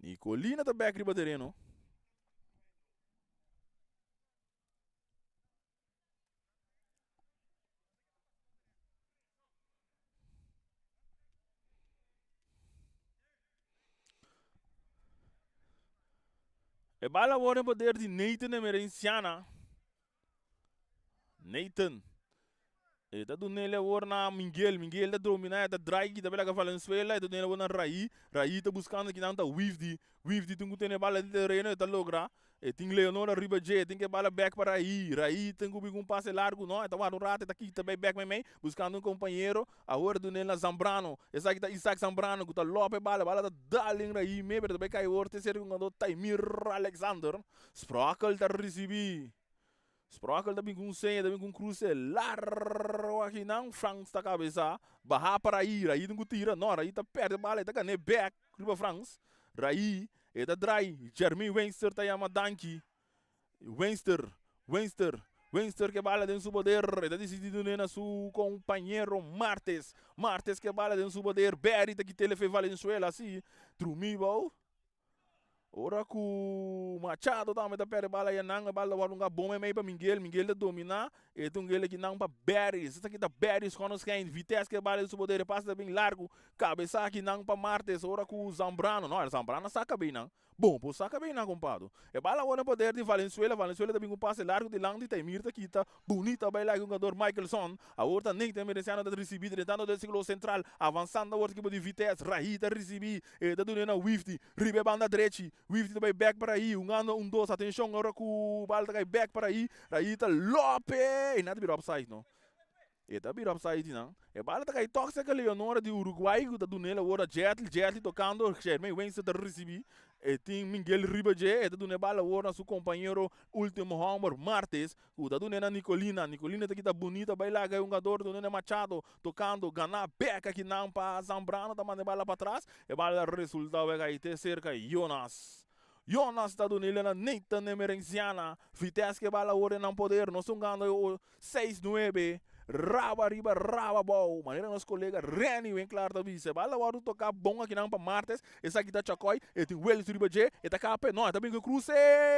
Nicolina tá back riba terreno. E bala agora poder de Nathan emerenciana. Nathan. E tá do nele agora na Miguel tá dominando, tá drag, tá pela Valenzuela, e tá do nele agora na Raí tá buscando que não tá Wifdi tem que ter bala de terreno, tá logra. E tem Leonora arriba J, tem que bala back para Raí tem que um passe largo, não, tá o rato, tá aqui, tá bem back meio, buscando um companheiro, agora do nele na Zambrano, essa aqui tá Isaac Zambrano, que tá Lope bala tá Darling Raí, meio, tá bem caiu, terceiro jogador, Taimir Alexander, Sprakel tá recebido. Sprakel também com senha, também com cruze largo aqui não, France tá cabeça, barra para Raí não tira, não, Raí tá perto da bala, tá ganhando back, para France, Raí, e tá dry, Jeremy Weinster tá chama Danke, Weinster que bala dentro do poder, tá decidido na seu companheiro Martes que bala dentro do poder, Berry tá que telefone Valenzuela assim, Trumibo, Ora ku Machado também tá perde bala e não a bala war um bom meio para Miguel da dominar e tu Miguel que não para Beres essa aqui da Beres quando os quem Vitesse que bala su poder passa bem largo cabeça aqui não para Martes ora ku Zambrano não Zambrano saca bem não bom por saca bem não compadre e bala agora poder de Valenzuela também com passe largo de lang de Temir tá quita bonita bala com jogador Michaelson a outra nem tem merecendo de receber tentando do ciclo central avançando a outra equipe de Vitesse Rahita receber e da dona Wifty ribe banda direita Wifty também back para aí ano dois atenção agora com bala tá back para aí Rahita Lope e nada de offside não e tá bir upside não e bala tá tóxica Leonora de Uruguai da dunela ora Jet tocando Germain Wences da receber e tem Miguel Ribaje e da dunela bala ora seu companheiro último homer Martes o da dunela Nicolina tá aqui tá bonita baila ganha jogador do Nene Machado tocando ganhar back aqui não para Zambrano tá mandando bala para trás e bala resultado é aí cerca Jonas tá dunela na Nathan Emerenciana Vitesse que bala ora não poder nós estamos ganhando 6-9 Raba riba raba bom maneira nosso colega Reni vem claro também se bala o tocar bom aqui não para Martes essa aqui tá Chacoy e tem Wells riba J e tá capa não também que cruze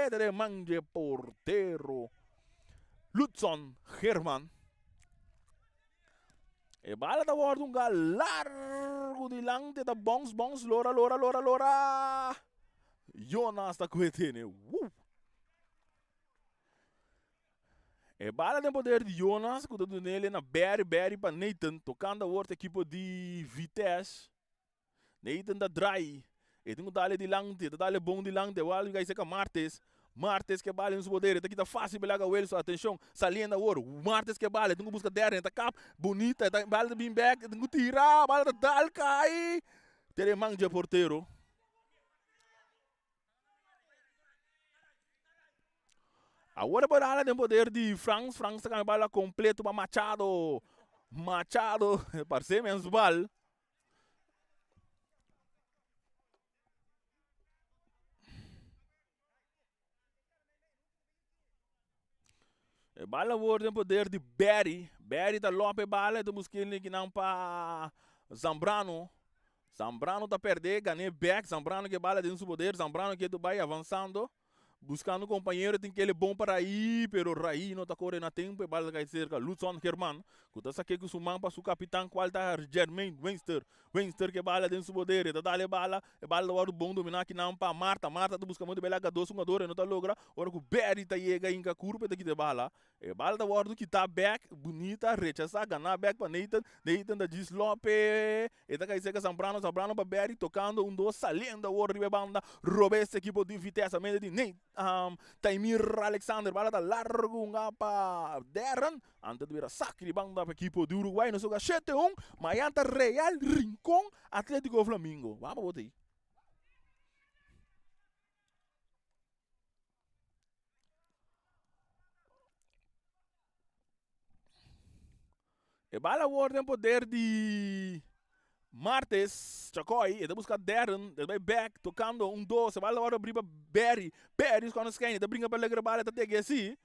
de manje porteiro Lutzon Herman e bala da word largo de lante da bons lora Jonas tá coetene e bala de poder de Jonas, que do nele na Berry para Nathan, tocando a outra equipe de Vitesse. Nathan da dry. E tem que dar de langte, dar bom de langte, o algo que é Martes que bala nos poderes, tá aqui tá fácil pelaga o Elson, atenção, saliendo ouro. Martes que bala, tem que buscar derren, tá cap, bonita, tá bala de beanbag, tem que tirar, bala da dal cai. Tere manja porteiro. Agora para ala de poder de Franz tá com a bala completo para Machado, parceiro menos bal. E bala agora de poder de Berry tá lope bala, temos que ir que não para Zambrano tá perder, ganhei back, Zambrano que bala dentro do poder, Zambrano que vai avançando. Buscando um companheiro, tem que ele bom para ir, pero Raí não está correndo a tempo, e bala cai cerca, Lutzon Herman, que está saquando o man para o capitão, qual está Germain Wenster que bala dentro do poder, está dando bala, e bala do bom dominar que não para Marta tá buscando muito bela dois jogadores, não está logra, ora que o Berry está chega em curva daqui de bala, e bala da hora que está back, bonita, rechaçar, ganhar back para Nathan da Gislope, e está cai cerca Zambrano para Berry, tocando dois saliendo, o ribe banda, Robes equipe de Vitesse, a média de Nate, Taimir Alexander bala da largo para Darren antes de vir a saque de banda para equipe de Uruguai no jogo 7-1 Mayanta Real Rincón Atlético Flamengo vamos botar aí e bala o ordem poder de Martes, Chacoy, ele busca Darren, ele vai back, tocando dois, vai lá abrir para Berry quando se quer, ele brinca para a bala, ele assim.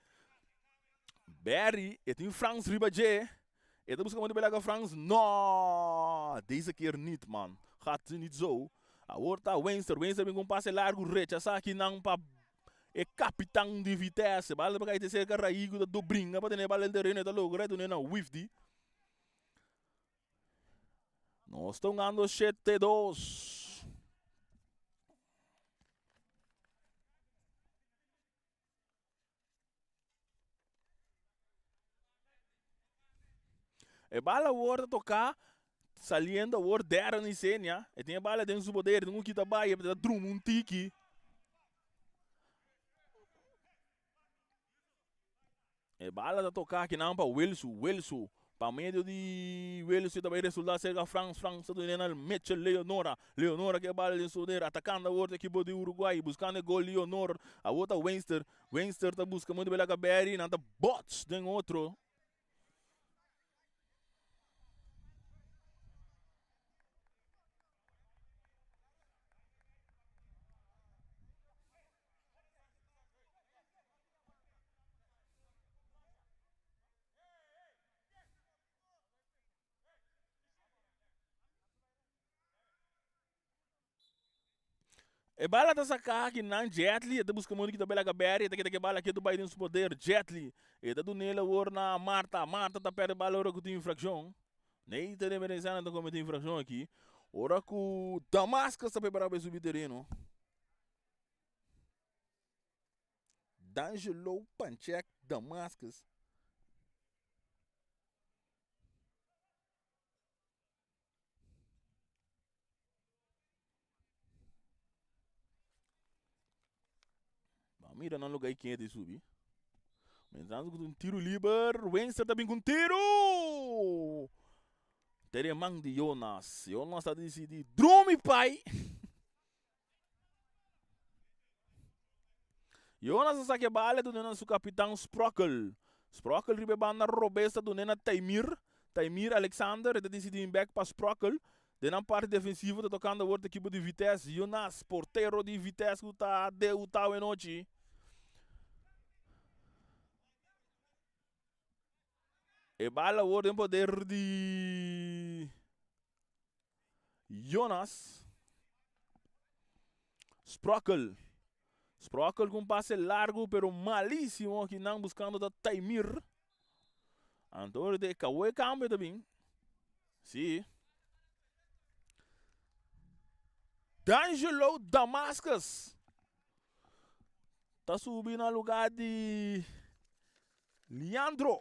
Berry, ele tem Franz riba J, ele busca muito bem Franz, não, deze keer niet man, gaat niet zo. A outra Wenster vem com passe largo, rechaça aqui não para é capitão de Vitesse, bala para ter cerca raigo do brinca para ter bala de terreno, tá logo, reto não Wifty. Nós estamos ganhando 7-2. E bala o hora tocar, saliendo o hora dera na cena, e tem a bala dentro do poder, tem um que tá baia, para drum um tiki. E bala da tocar aqui não para Wilson. Para meio de Wilson também resultado cerca Franz tá doendo Mitchell Leonora que é bala de poder, atacando a outra equipe de Uruguai, buscando gol Leonor, a outra Wenster tá buscando muito bela Berry, nada bots tem outro. E bala tá sacar aqui na Jetli, e busca muito que tá bela gaberi, e tá que bala aqui do Biden su poder, Jetli. E tá do nela or na Marta, Marta tá perde bala ora que tem infração. Nem tá de merezana tá cometendo infração aqui. Ora que Damascus tá preparado para subir terreno. D'Angelo Panchek, Damascus. Mira não lugar quem é de subir. Entrando com um tiro livre. Wenster também com um tiro. Teria mão de Jonas. Jonas está decidido. Drome, pai. Jonas está que bala do nosso capitão Sprockel. Sprockel riba na robesta do nena Taimir. Taimir Alexander está decidido em back para Sprockel. De na parte defensiva está tocando a outra equipe de Vitesse. Jonas, porteiro de Vitesse, que está de Utah em noite. E bala o em poder de Jonas. Sprockel. Sprockel com passe largo, pero malíssimo, que não buscando da Taimir. Antônio de Cauê cambio também. Sim. D'Angelo Damascus. Tá subindo no lugar de Leandro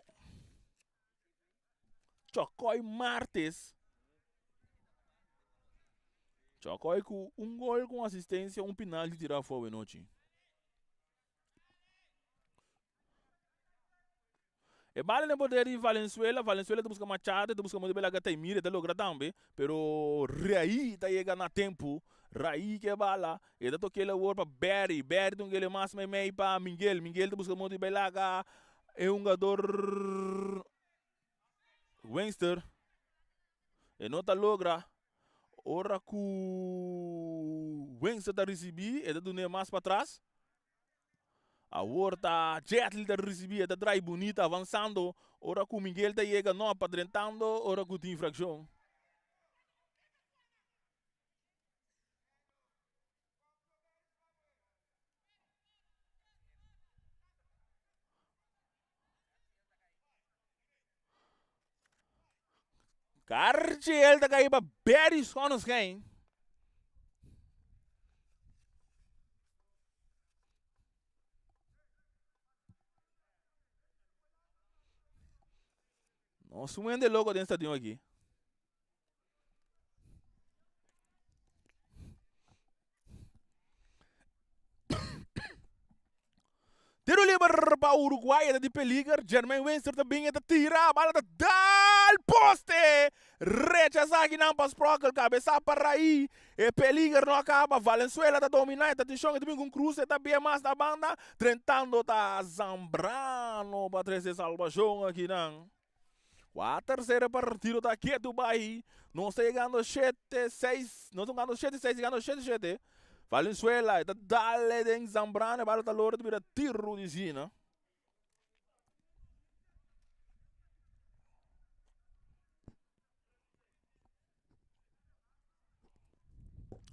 Chocoy Martes. Chocoy com um gol com assistência, um penal de tirar fora noite. E bala nem poder de Valenzuela tá buscando Machado, tá buscando bela gata e mira, tá logra também, pero Rai tá chegando a tempo, Rai que bala, e tá toquei o para Barry não ele mais meio para Miguel tá buscando muito bela gata, é um jogador Wenster, e não tá logra, ora que Wenster tá receber, e tá dando mais para trás. A horta Jetli da recibia da drive bonita avançando. Ora que o Miguel da chega não apadrentando. Ora que tem infração. Cartiel da caiba Berry Sonos quem? Nossa, um ende logo dentro do aqui. Tiro livre para o Uruguai, é de Peligar. Germain Wenster também é de tirar a bala da Dal Poste. Rechaçar aqui não para Sprockel, cabeça para aí. E Peligar não acaba. Valenzuela está dominando, está de chão, também com Cruz, está bem mais da banda. Tentando tá Zambrano para trazer salvação aqui não. A terceira partida está aqui do Bahia. Não está chegando 7-6. Não está chegando 7-6, chegando 7-7. Valenzuela, da dalle den Zambrano, bala da loro de tiro de Zina.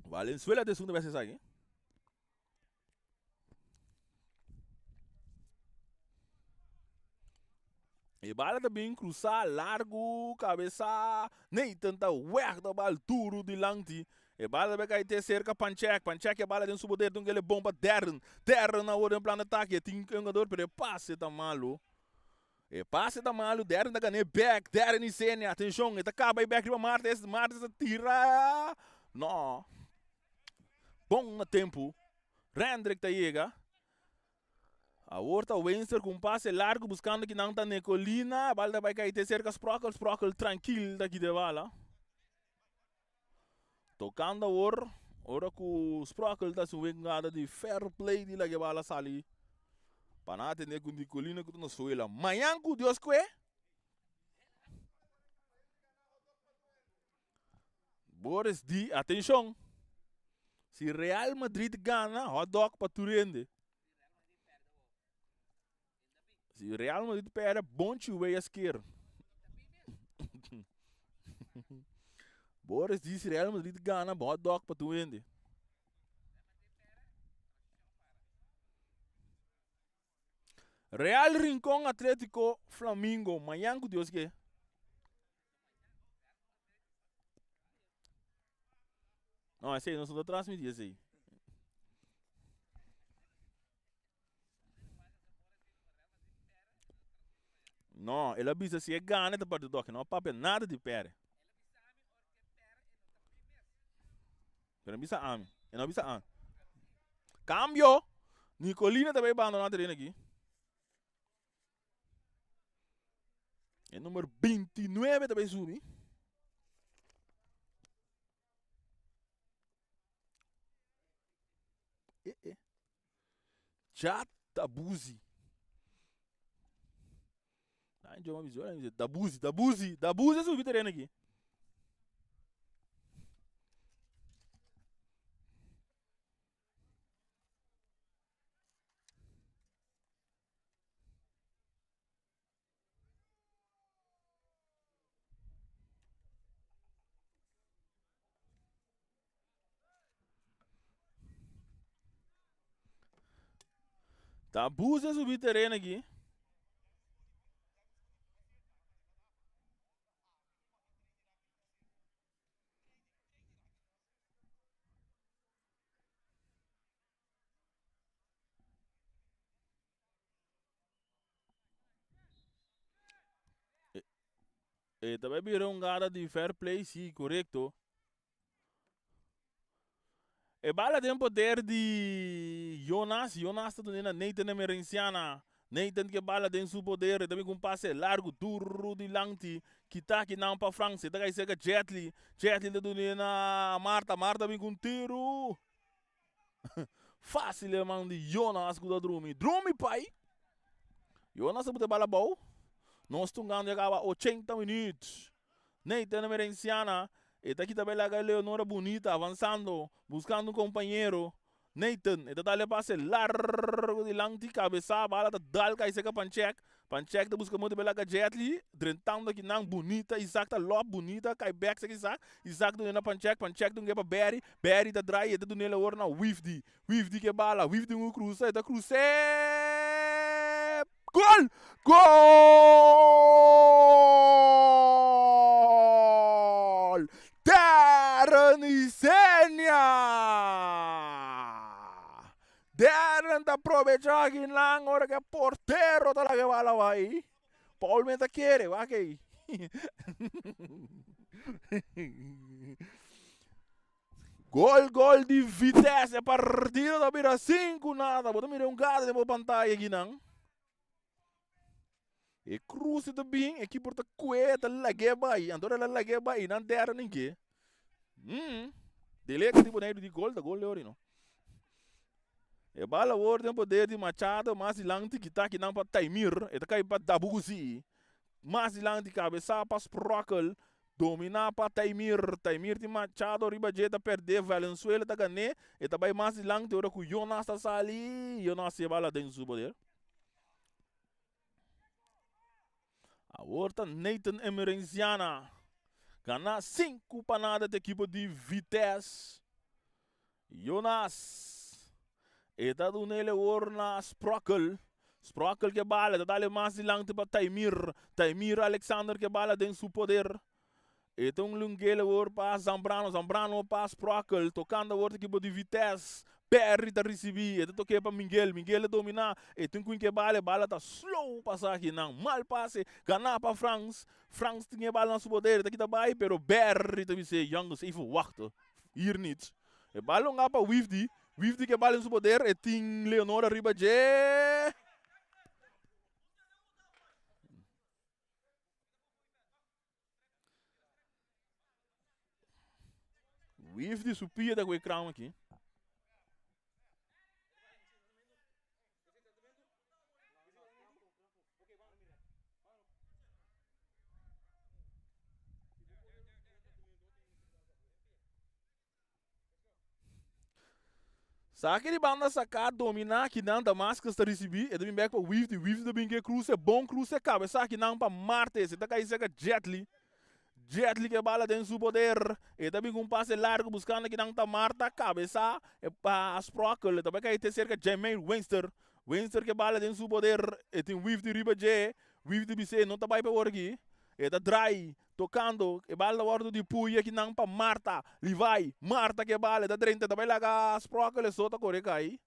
Valenzuela de segunda vez aqui. E bala também cruzar, largo, cabeça, nem tanta da bala, duro de lanti. E bala vai cair cerca Panchek é bala de um subodeiro, então ele é bom para Darren na hora em plano ataque, tem um jogador, pero passe tá malo. E passe tá malo, Darren tá ganhando back, Darren e Sênia, atenção, ele acaba aí back para Martes tira, não. Bom no tempo, Rendrick tá chega. A horta Wenster com passe largo, buscando que não está na colina, a bala vai cair cerca Sprockel tranquilo daqui de bala. Tocando a hora que o Sprockel está subindo de fair play de la que bala sali. Para não atender com de colina que não sou ela. Manhã com Deus que é? Boris di, atenção. Se Real Madrid gana, hot dog para tu rende. Se Real Madrid perde, bom tio a esquerda. Boris diz Real Madrid gana, hot dog para tu rende. Real Rincón Atlético Flamengo. Manhã com Deus que. Não, esse aí não sou transmitir esse aí. Não, ele avisa se é gana da parte do doc, não papo nada de pere. Pero bisa ami, eu não bisa am. Cambio. Nicolina também abandonou a treino aqui. É número 29 também sube. Jatabuzi. Tá, então vamos dizer, Dabuzi é subir treino aqui. Dabuzi é subir treino aqui. E também virou um cara de fair play, sim, correto. E bala tem poder de Jonas está dando Nathan Emerenciana. Nathan que bala tem seu poder, e também com passe largo, duro de lanti, que tá aqui não para França, tá aí chega Jetli tá dando na Marta também com tiro. Fácil, irmão, de Jonas com o Drumi, pai. Jonas sabe bala boa. Nós estamos ganhando 80 minutos. Nathan Emerenciana. E aqui também a Leonora bonita, avançando, buscando um companheiro. Nathan, e tá passe largo de lanti, cabeça, a bala, tá dal, cai seca Panchek. Panchek tá buscando muito bela Jetli, drentando aqui não bonita, Isaac tá lob bonita, cai back, seca Isaac do na Panchek do para Barry tá dry, e tá do nele agora na Wifdi que bala, Wifdi um cruza, e tá cruza. Gol! Gol! Darren Isenia! Darren tá aprovechando aqui na hora que é porteiro tá lá que bala vai. Paul Menta quer, vai que. Gol de Vitesse, partida da mira 5-0. Bota mira um gato de pantalla aqui não. E cruze também, aqui por ta cueta lageba aí, andora la lageba aí, não dera ninguém. Dele que tipo de gol, da gol leori não. E bala o tem poder de Machado, mas lanti que tá aqui não para Taimir, e tá cai para Dabuzi. Mas lanti cabeça para Sprockle, dominar para Taimir de Machado, riba jeta perder, Valenzuela tá ganhando, e tá vai mais lanti ora com Jonas tá sali, Jonas se bala dentro do poder. A outra Nathan Emerenciana ganha 5 panadas da equipe de Vitesse. Jonas está do nele na Sprockle que bala, está dando mais lanti para Taimir Alexander que bala tem seu poder. Então Lunguele para Zambrano para Sprockle, tocando a outra equipe de Vitesse. Perry tá receber, ele toquei para Miguel dominar, e tem que bala tá slow passar aqui não, mal passe, ganhar para France tinha bala no seu poder, daqui tá bem, pero Perry tá me ser young, se for wachten, hier niet. E bala não para Wifdi que bala no seu poder, e tem Leonora Ribadje. Wifdi supia da crown aqui. Sabe que banda sacar, dominar, que não da máscara está receber, e também back para Wifdi também que cruza, é bom cruza, cabe, sabe que não para Marte, você tá caindo seca Jetli que bala tem seu poder, e também com um passe largo, buscando que não tá Marta, cabeça, é para Sprockle, também cai ter cerca Jermaine Winster que bala dentro do poder, e tem Wif de riba J, Wif de BC, não tá vai para o aqui. E tá dry, tocando, e bala da ordem de puia que não para Marta, Levi, Marta que bala, da 30, tá vai lá gas, proca, só tá correr aí.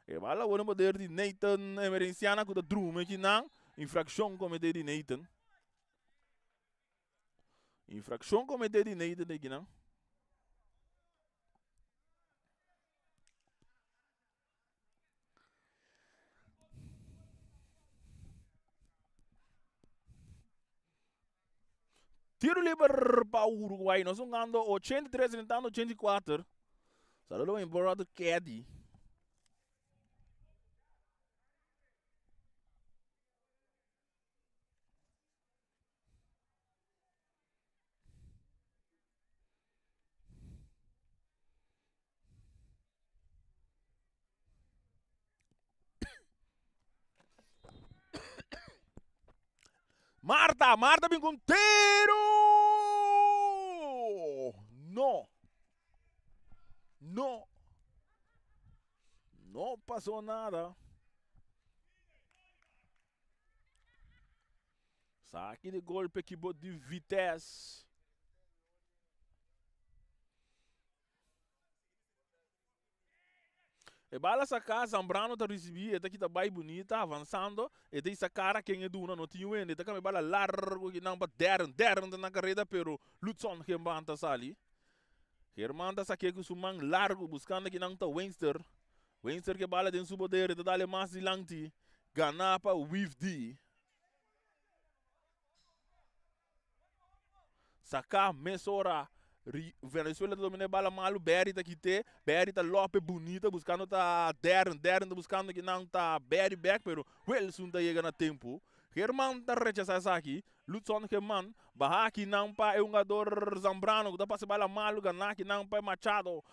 E bala o poder de Nathan Emerenciana com o drum que não, infração cometida de Nathan. Infração cometida de Nathan aqui não. Tiro livre para o Uruguai. Nós estamos ganhando 83, tentando 84. Saludos embora do Caddy. Marta vem com tiro! Não passou nada. Saque de golpe equipe de Vitesse. E bala essa casa, Zambrano tá recebendo, tá aqui tá bem bonita, avançando, e tem essa cara quem é duna, não tinha ainda, tá com bala largo que não para Darren tá na carreira, pero Lutzon que manda ali. Herman tá aqui com o man largo, buscando que não tá Winster que bala dentro do poder, tá dale mais dilante, ganapa with D. Sacar mesora. Venezuela domina bala malu, Berry tá aqui, Berry tá Lope bonita, buscando tá Darren tá buscando que não tá Berry back, pero Wilson tá chegando a tempo. Herman tá rechazando aqui, Lutzon que man, barra que não pa é um jogador Zambrano, que tá passando bala malu, ganar que não pa é Machado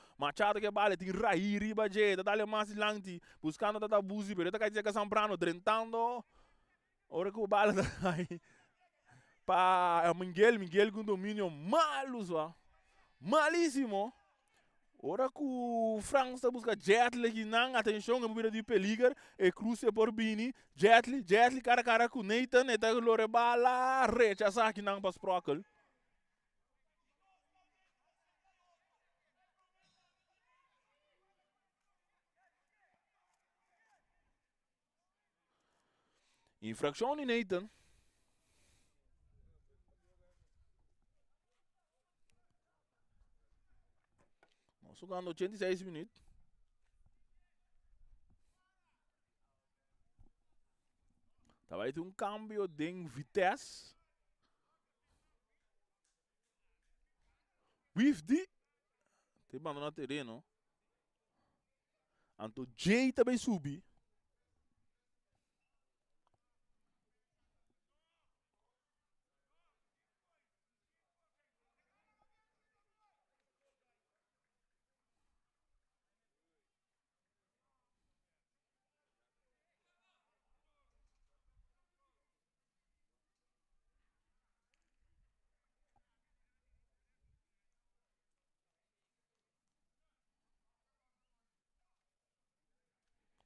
que bala, tem Raí, riba J, tá dale mais lanti, buscando tá Buzi, pero tá quer dizer que Zambrano, drentando, ora que o bala tá aí, pa Miguel com domínio malo, malíssimo. Ora que o França busca Jetli que não, atenção, é movida de peligar, e cruza por Bini, Jetli, cara a cara com Nathan, e tá com o bala, rechaça que não para Sprockle. Infração de Nathan. Jogando 86 minutos. Vai ter um câmbio de Vitesse. Wifdi. Tem abandonado terreno. Anto Jay também subi.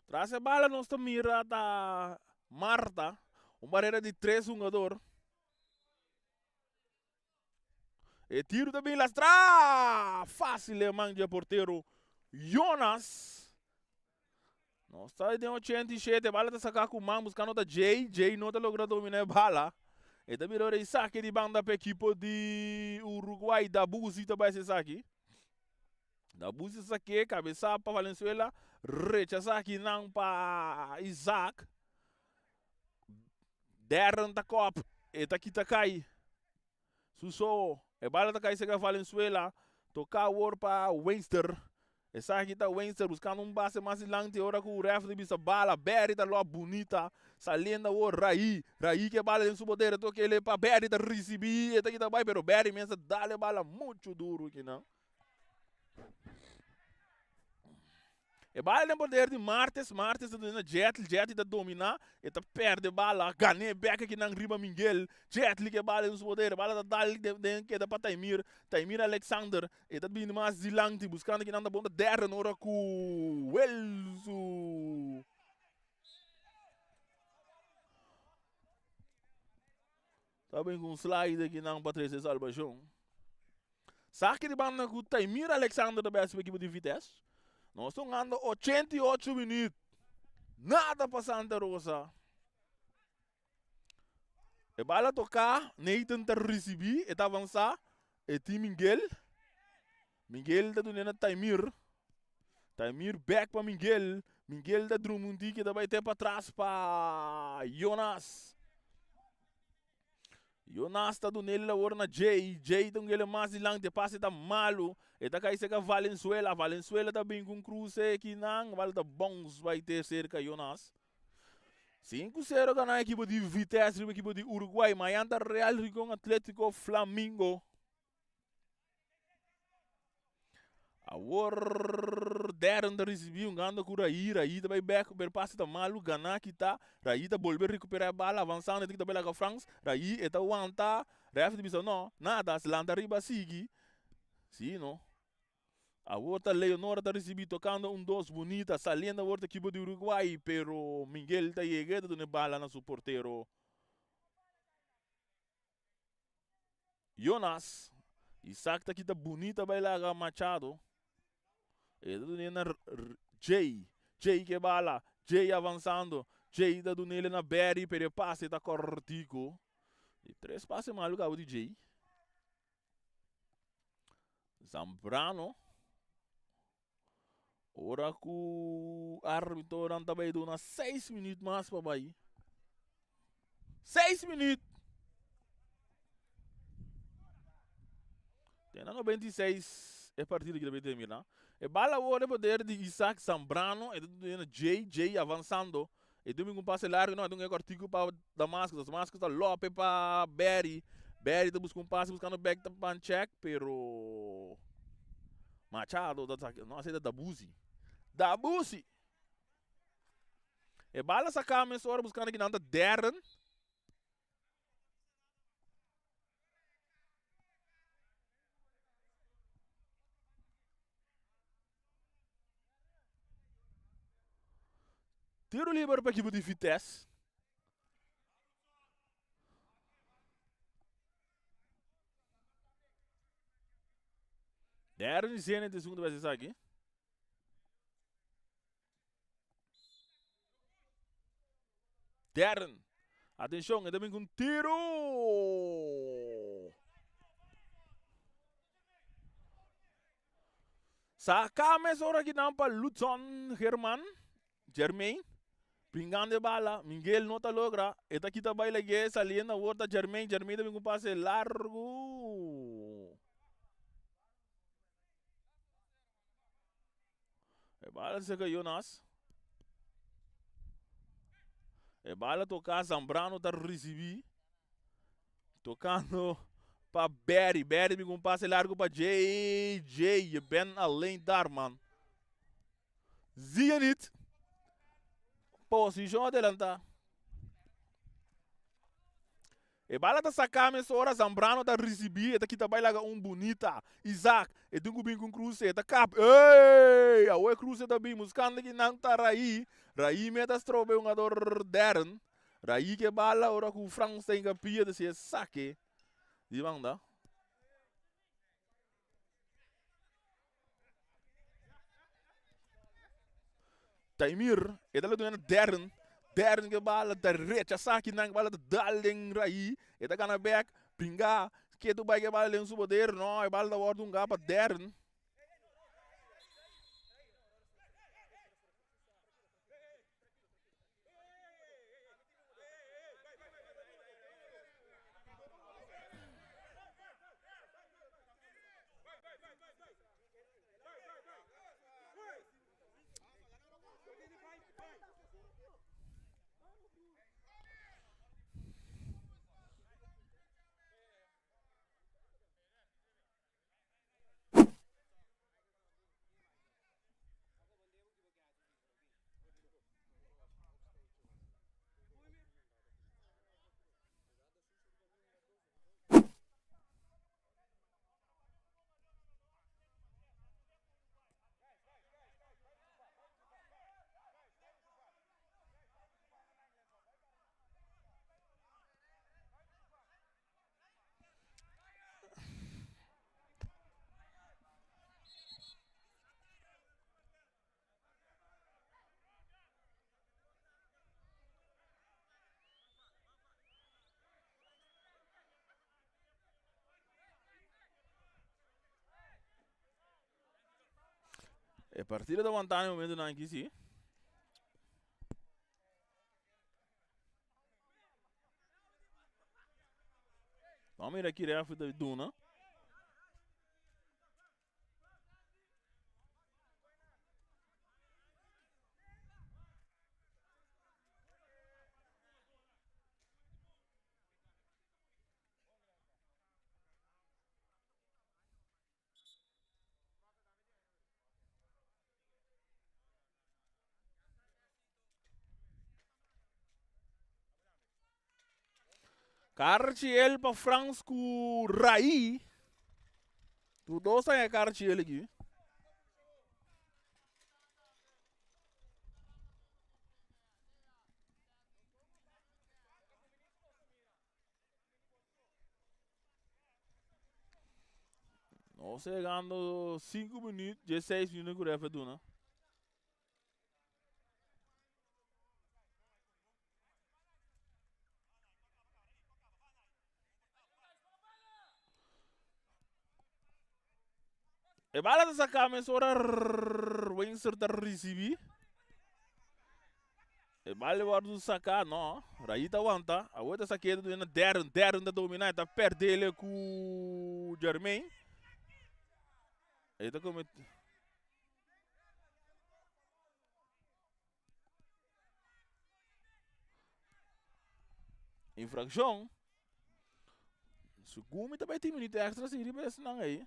Traz a bala, nós estamos mirando a Marta. Uma barreira de 3 jogadores. E tiro também lastra. Fácil, é manja porteiro Jonas. Nós estamos em 87. A bala está sacando com o man, buscando da Jay. Jay não está logrando dominar a bala. E também o saque de banda para a equipe de Uruguai. Da Buzi também se saque. Da Buzi saque, cabeça para Valenzuela. Rechaça aqui não para Isaac. Darren da Cop. E tá aqui tá cai. Susso. E bala tá cai se Valenzuela. Tocar o ouro para Winster. Essa aqui tá Winster buscando um base mais lente. Ora com o ref de bisa bala. Berry tá lá bonita. Saliendo o Raí. Raí que bala em seu poder. Toque ele para Berry tá receber. E tá aqui tá vai. Pero Berry mesmo dá bala muito duro aqui não. E bala tem poder de Martes tá dando Jet tá dominar, e tá perde bala, ganhei back aqui na riba Miguel, Jet que bala tem poder, bala tá dali que dá para Taimir Alexander, e tá vindo mais dilante, buscando aqui na bunda Darren, ora com Welso. Tá bem com slide aqui não para trazer salvação. Saque de banda com o Taimir Alexander da besta equipe de Vitesse. Nós estamos andando 88 minutos. Nada para Santa Rosa. E bala tocar, Nathan tá receber, e tá avançar. E tem Miguel. Miguel tá dando Taimir. Taimir back para Miguel. Miguel tá Drumundi que tá vai ter para trás para Jonas. Jonas tá dando ele lá na Jay. Jay tá ele mais lang de passe tá malo. E tá cai seca Valenzuela. Valenzuela tá bem com Cruz aqui não. Vale tá bons vai ter cerca Jonas. 5-0 ganhar a equipe de Vitesse, a equipe de Uruguai. Amanhã tá Real com Atlético Flamengo. Agora, Darren tá recebendo um ganda com Raí. Raí tá vai back, o passe tá malo, ganhar aqui tá. Raí tá volver a recuperar a bala, avançando, tem que tá bela com a France. Raí tá aguentar. Ref de missão, não, nada, se lanta riba sigue. Sim, não. A outra Leonora tá recebendo, tocando dos bonita, saliendo a outra equipe de Uruguai, pero Miguel tá chegando, dando bala na seu porteiro. Jonas. Isaac tá aqui tá bonita, vai lá Machado. E tá dando Jay. Jay que bala. Jay avançando. Jay tá dando ele na Berry, pero passe tá cortico. E 3 passes malu cabo de Jay. Zambrano. Ora que o árbitro não tá vai dando 6 minutos mais para vai. 6 minutos. Tem na 96 é partida que deve terminar. E bala o poder de Isaac Zambrano, e do Jay avançando. E domingo um passe largo, não, é um cortico para Damascus. Damascus tá Lope para Berry. Berry tá buscando um passe, buscando back para check, pero Machado, não aceita Dabusi. E bala sacar a hora buscando aqui na Darren. Tiro livre para a equipe de Vitesse. Darren e cena de segundo vai ser aqui. Darren. Atenção, é também com tiro. Sacamos hora aqui não para Luton Germain. Pingando de bala, Miguel não tá logra. Eta aqui tá baila que saliendo a outra Germain também com um passe largo. E bala se caiu Jonas. E bala tocar, Zambrano tá recebi. Tocando para Berry com um passe largo para Jay, bem além Darman. Zianit. Posição adelanta. E bala tá sacando essa hora, Zambrano tá recebi, tá aqui tá baila bonita. Isaac, e tem bem com Cruz, tá cap. Ei, a oi Cruz tá bem, buscando que não tá Raí. Raí meta strobe um ador Darren. Raí que bala, ora com o Franz tem que pia de se saque. Di banda. Taimir, e dala do Darren. Darren que bala da recha, saque nang bala da daleng Raí. E tá gana back, pinga, que tu vai que bala em poder, não, e bala da ordem para Darren. E partida da vantagem no momento não aqui, sim. Vamos ir aqui, refa da Duna. Cartiel para Franz com Raí. Tu dois é Cartiel aqui. Nós chegando 5 minutos, 16 minutos com o refa Duna. E bala da sacar, mas ora Windsor da recebi. E bala o do sacar, não. Raí tá aguenta. A outra saqueira do Darren da dominar, tá perto ele com o Germain. Aí tá como infração. Sugumi também tem minuto extra, se ele parece não aí.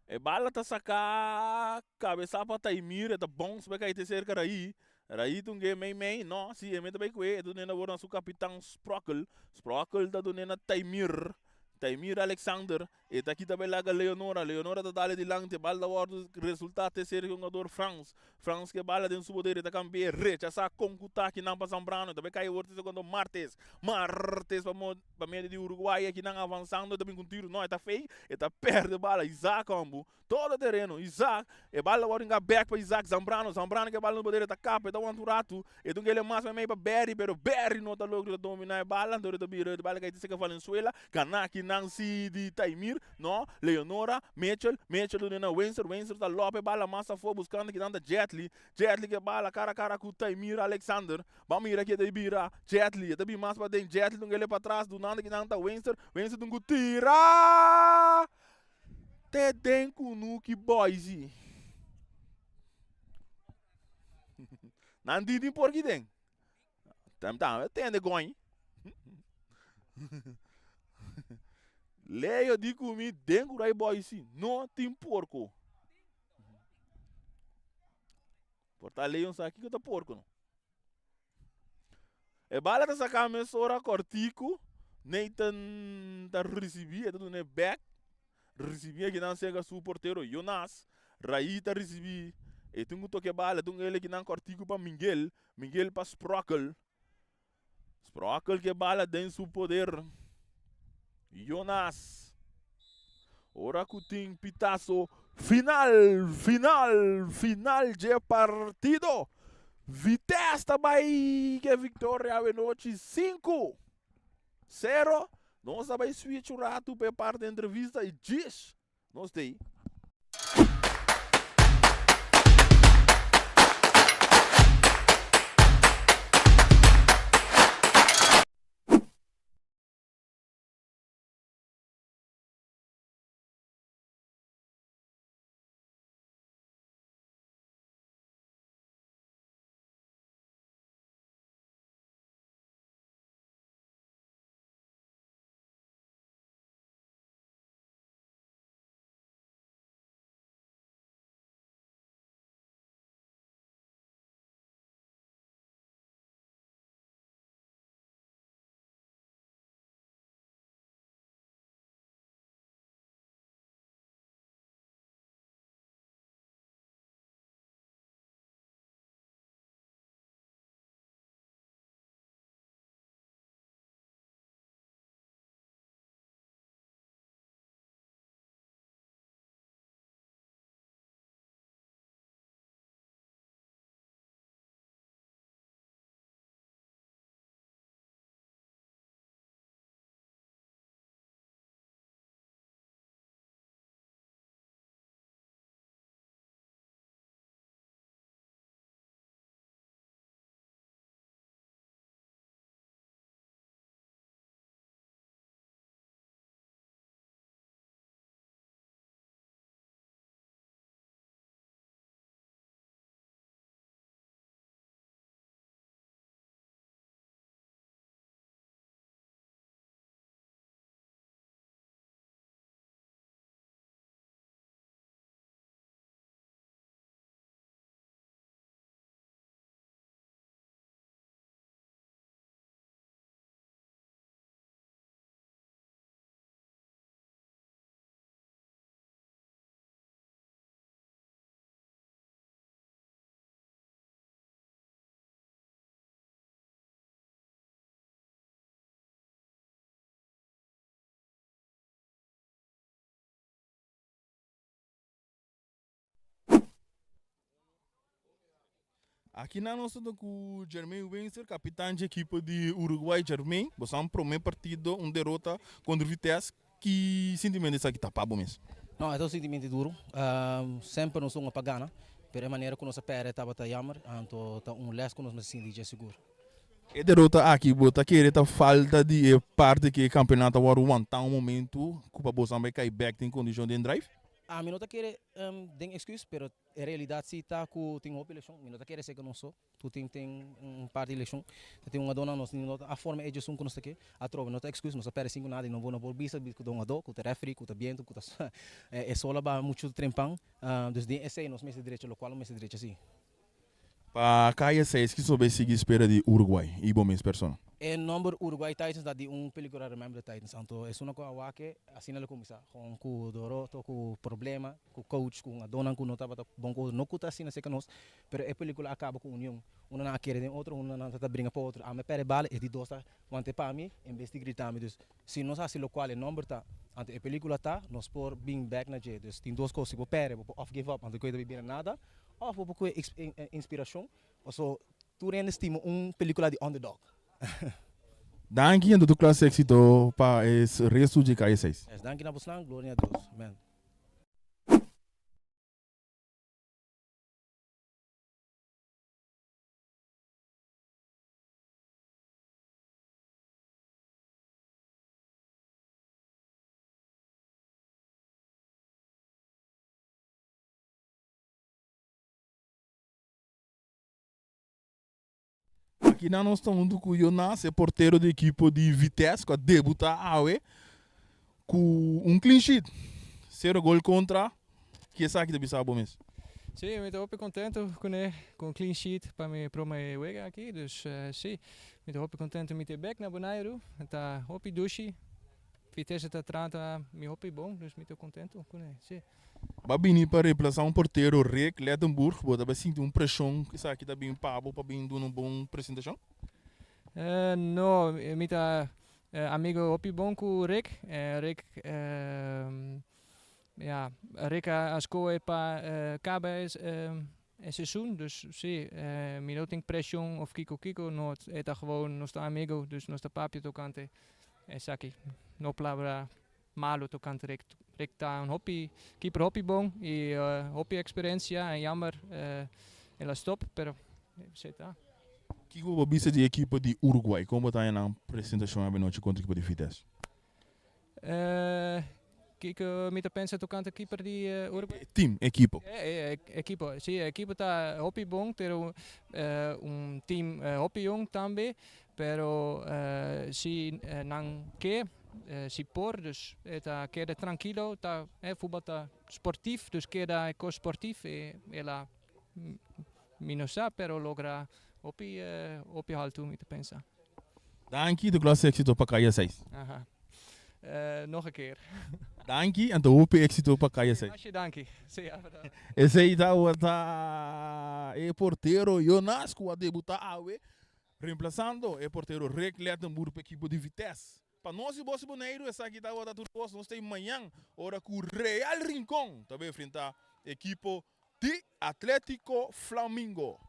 E bala tá sacar cabeça para Taimir, tá bom, se vai cair terceiro cara aí. Raí tu nge main, não, se é também que é do nena agora nosso capitão Sprockle tá do nena Taimir Alexander, e tá aqui também lá Leonora tá dali de lang, te bala o resultado terceiro jogador Franz que bala dentro do poder, tá campeão recha, sa concuta aqui não passa Zambrano, também cai o outro segundo Martes para meio de Uruguai aqui não avançando, também com tiro, não, tá feio, e tá perto bala, Isaac combo, todo terreno, Isaac, e bala agora enga back para Isaac, Zambrano que bala no poder, tá capa, tá um anturato, e tu que ele mais para Berry, pero Berry não tá logo dominar a bala, então tá bira, bala que se que Valenzuela, Kanaki Nancy de Taimir, não, Leonora, Mitchell do Nena Windsor tá Lope, bala massa for buscando que anda Jetli que bala cara com Taimir Alexander, vamos ir aqui de bira, Jetli, tá bem mais para dentro, Jetli não ele para trás do nada que anda Windsor não tira, te denku no que boys, não didi por que den, tem de goi. Leio de comi dengo rai boy si, não tem porco. Porta leio aqui que tá porco não. E bala tá sacar mesora cortico, Nathan tá recebi, é tudo né back, recebi aqui não chega su porteiro Jonas, Raí tá recebi, e tungo toque bala, tungo ele que não cortico para Miguel para Sprockle que bala dentro su poder. Jonas. Ora Coutinho pitazo final de partido. Vitesse também que vitória a noite 5-0. Nós também switch o rato para parte da entrevista e diz, nós tem. Aqui na nossa com o Jermaine Windsor, capitão de equipe de Uruguai, Jermaine. Você é primeiro partido, derrota contra o Vitesse. Que sentimento é que está para mesmo? Não, é um sentimento duro. Sempre não sou uma pagana. Pela maneira que nós perde estava a jammer, então tá les que nós me sentimos seguro. E derrota aqui, bota que a falta de parte que o campeonato agora aguentar um momento, que o Bossa vai cair back em condição de drive. A mim não tá querendo dar excuse, mas a realidade se tá com tem uma eleição, mim não tá querendo ser que não sou. Tu tem parte de eleição, tem uma dona nós a forma é de som que nós aqui, a trova não tá excuse, nós perde cinco nada, não vou na bolbisa, com dona do, com o refri, com o viento, com é só lá muito trempão, desde esse nós mês direito local, mês direito assim. Para cair 6 que soube seguir espera de Uruguai e bom mês persona. É número Uruguai Titans da de película Remember the Titans, então é uma coisa que assim ele começa com o doro, com o problema, com o coach, com a dona que não estava bom com não custa assim na seca nós, pero a película acaba com união, uma não quer de outro, uma não tá brinca para outro, a me pere bala e de dois tá, quando para mim investigar me dus, se nós assim lo qual é número tá, ante a película tá, nós por being back na je, dus tem duas coisas, vou pere, vou off give up, ante coisa de beber nada, ou vou com inspiração, ou só tu estima película de underdog. Dank je do classe éxito para esse resto de KS6. Dank na Boslang, glória a Deus. Amen. Aqui na nós estamos com o Jonas, é porteiro da equipe de Vitesse, que debuta a AUE, com clean sheet. 0 gol contra, que é isso aqui de Bissau mesmo. Sim, eu estou muito contente com o clean sheet para me jogar aqui, dus sim, eu estou contente com o back na Bonaire, está hopi dushi, Vitesse está trata me hopi bom, dus estou contente com ele, sim. Babini para reemplaçar porteiro Rick Lettenburg, bota para sentir pressão, que isso aqui está bem pago para bem dar uma boa apresentação. Não, meu amigo hopi bom com o Rick, ja, Rick als koe para acabar seizoen, dus zie, mi não tem pressão of kiko, no, é gewoon nosso amigo, dus nosso papi tocante, aqui, no palavra malo tocante Rick tá keeper hopi bom e hopi experiência, jammer, ela stop, pero sei tá. Que o bisa de equipe de Uruguai, como está na apresentação a noite contra a equipe de Vitesse? Que me pensa tocante keeper de Uruguai. Team, equipe. Equipo, sim, a equipe está hopi bom, pero team hopi jong também, pero se não quer se por, dus está queda tranquilo, tá voetbal tá sportief, dus queda eco sportief e ela minusa, pero logra hopi haltu me pensa. Dank je, de classe éxito para KS6. Aha. Nog een keer. Dank je, en de hoop éxito para KS6. Alsje, dankie. Sim, Esse aí tá o porteiro Jonas, que vai debutar a AUE, reemplazando o porteiro Rick Lettenburg para a equipe de Vitesse. Para nós e Bossa Boneiro, essa aqui tá o tudo nós temos amanhã, hora com o Real Rincón, também enfrentar a equipe de Atlético Flamingo.